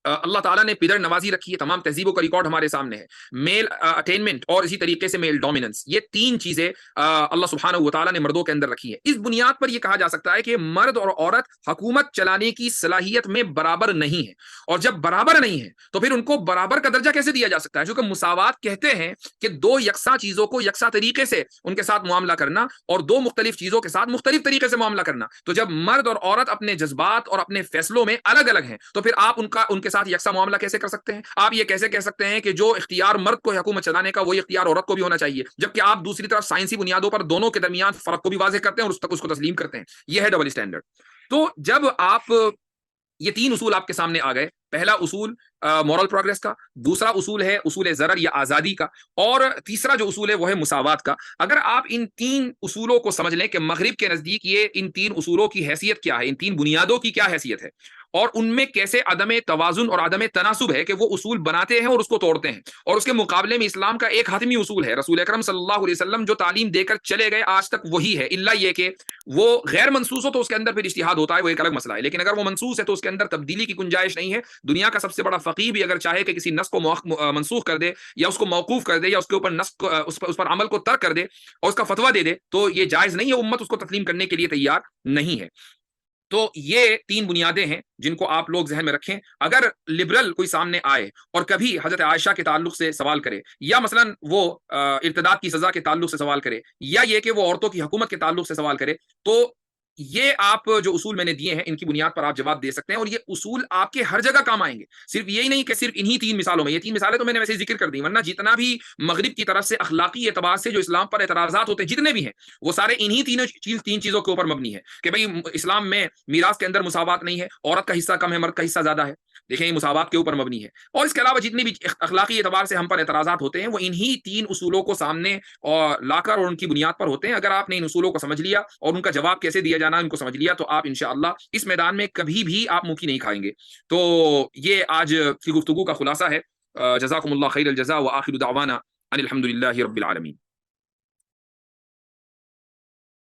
اللہ تعالیٰ نے پدر نوازی رکھی ہے، تمام تہذیبوں کا ریکارڈ ہمارے سامنے ہے، میل اٹینمنٹ اور اسی طریقے سے میل ڈومیننس، یہ تین چیزیں اللہ سبحانہ و تعالیٰ نے مردوں کے اندر رکھی ہے۔ اس بنیاد پر یہ کہا جا سکتا ہے کہ مرد اور عورت حکومت چلانے کی صلاحیت میں برابر نہیں ہے، اور جب برابر نہیں ہے تو پھر ان کو برابر کا درجہ کیسے دیا جا سکتا ہے؟ چونکہ مساوات کہتے ہیں کہ دو یکساں چیزوں کو یکساں طریقے سے ان کے ساتھ معاملہ کرنا اور دو مختلف چیزوں کے ساتھ مختلف طریقے سے معاملہ کرنا، تو جب مرد اور عورت اپنے جذبات اور اپنے فیصلوں میں الگ الگ ہیں تو پھر آپ ان کے ساتھ یکساں معاملہ کیسے کر سکتے ہیں؟ آپ یہ کیسے کہہ سکتے ہیں کہ جو اختیار مرد کو حکومت چلانے کا وہی اختیار عورت کو بھی ہونا چاہیے، جبکہ آپ دوسری طرف سائنسی بنیادوں پر دونوں کے درمیان فرق کو بھی واضح کرتے ہیں اور اس کو تسلیم کرتے ہیں؟ یہ ہے ڈبل اسٹینڈرڈ۔ تو جب آپ یہ تین اصول آپ کے سامنے آ گئے، پہلا اصول مورل پروگریس کا، دوسرا اصول ہے اصول ضرر یا آزادی کا، اور تیسرا جو اصول ہے وہ ہے مساوات کا۔ اگر آپ ان تین اصولوں کو سمجھ لیں کہ مغرب کے نزدیک یہ ان تین اصولوں کی حیثیت کیا ہے، ان تین بنیادوں کی کیا حیثیت ہے، اور ان میں کیسے عدم توازن اور عدم تناسب ہے کہ وہ اصول بناتے ہیں اور اس کو توڑتے ہیں، اور اس کے مقابلے میں اسلام کا ایک حتمی اصول ہے، رسول اکرم صلی اللہ علیہ وسلم جو تعلیم دے کر چلے گئے آج تک وہی ہے، الا یہ کہ وہ غیر منصوص ہو تو اس کے اندر پھر اجتہاد ہوتا ہے، وہ ایک الگ مسئلہ ہے، لیکن اگر وہ منصوص ہے تو اس کے اندر تبدیلی کی گنجائش نہیں ہے۔ دنیا کا سب سے بڑا فقیہ بھی اگر چاہے کہ کسی نص کو منسوخ کر دے یا اس کو موقوف کر دے یا اس کے اوپر نص اس پر عمل کو ترک کر دے اور اس کا فتویٰ دے دے تو یہ جائز نہیں ہے، امت اس کو تسلیم کرنے کے لیے تیار نہیں ہے۔ تو یہ تین بنیادیں ہیں جن کو آپ لوگ ذہن میں رکھیں۔ اگر لبرل کوئی سامنے آئے اور کبھی حضرت عائشہ کے تعلق سے سوال کرے، یا مثلا وہ ارتداد کی سزا کے تعلق سے سوال کرے، یا یہ کہ وہ عورتوں کی حکومت کے تعلق سے سوال کرے، تو یہ آپ جو اصول میں نے دیے ہیں ان کی بنیاد پر آپ جواب دے سکتے ہیں، اور یہ اصول آپ کے ہر جگہ کام آئیں گے، صرف یہی نہیں کہ صرف انہی تین مثالوں میں۔ یہ تین مثالیں تو میں نے ویسے ذکر کر دی، ورنہ جتنا بھی مغرب کی طرف سے اخلاقی اعتبار سے جو اسلام پر اعتراضات ہوتے ہیں جتنے بھی ہیں، وہ سارے انہی تین چیزوں کے اوپر مبنی ہے کہ بھئی اسلام میں میراث کے اندر مساوات نہیں ہے، عورت کا حصہ کم ہے، مرد کا حصہ زیادہ ہے، دیکھیں یہ مساوات کے اوپر مبنی ہے. اور اس کے علاوہ جتنی بھی اخلاقی اعتبار سے ہم پر اعتراضات ہوتے ہیں وہ انہی 3 اصولوں کو سامنے اور لا کر اور ان کی بنیاد پر ہوتے ہیں. اگر آپ نے ان اصولوں کو سمجھ لیا اور ان کا جواب کیسے دیا جانا ان کو سمجھ لیا تو آپ انشاءاللہ اس میدان میں کبھی بھی آپ منہ کی نہیں کھائیں گے. تو یہ آج کی گفتگو کا خلاصہ ہے. جزاکم اللہ خیر الجزاء وآخر دعوانا ان الحمد للہ رب العالمین.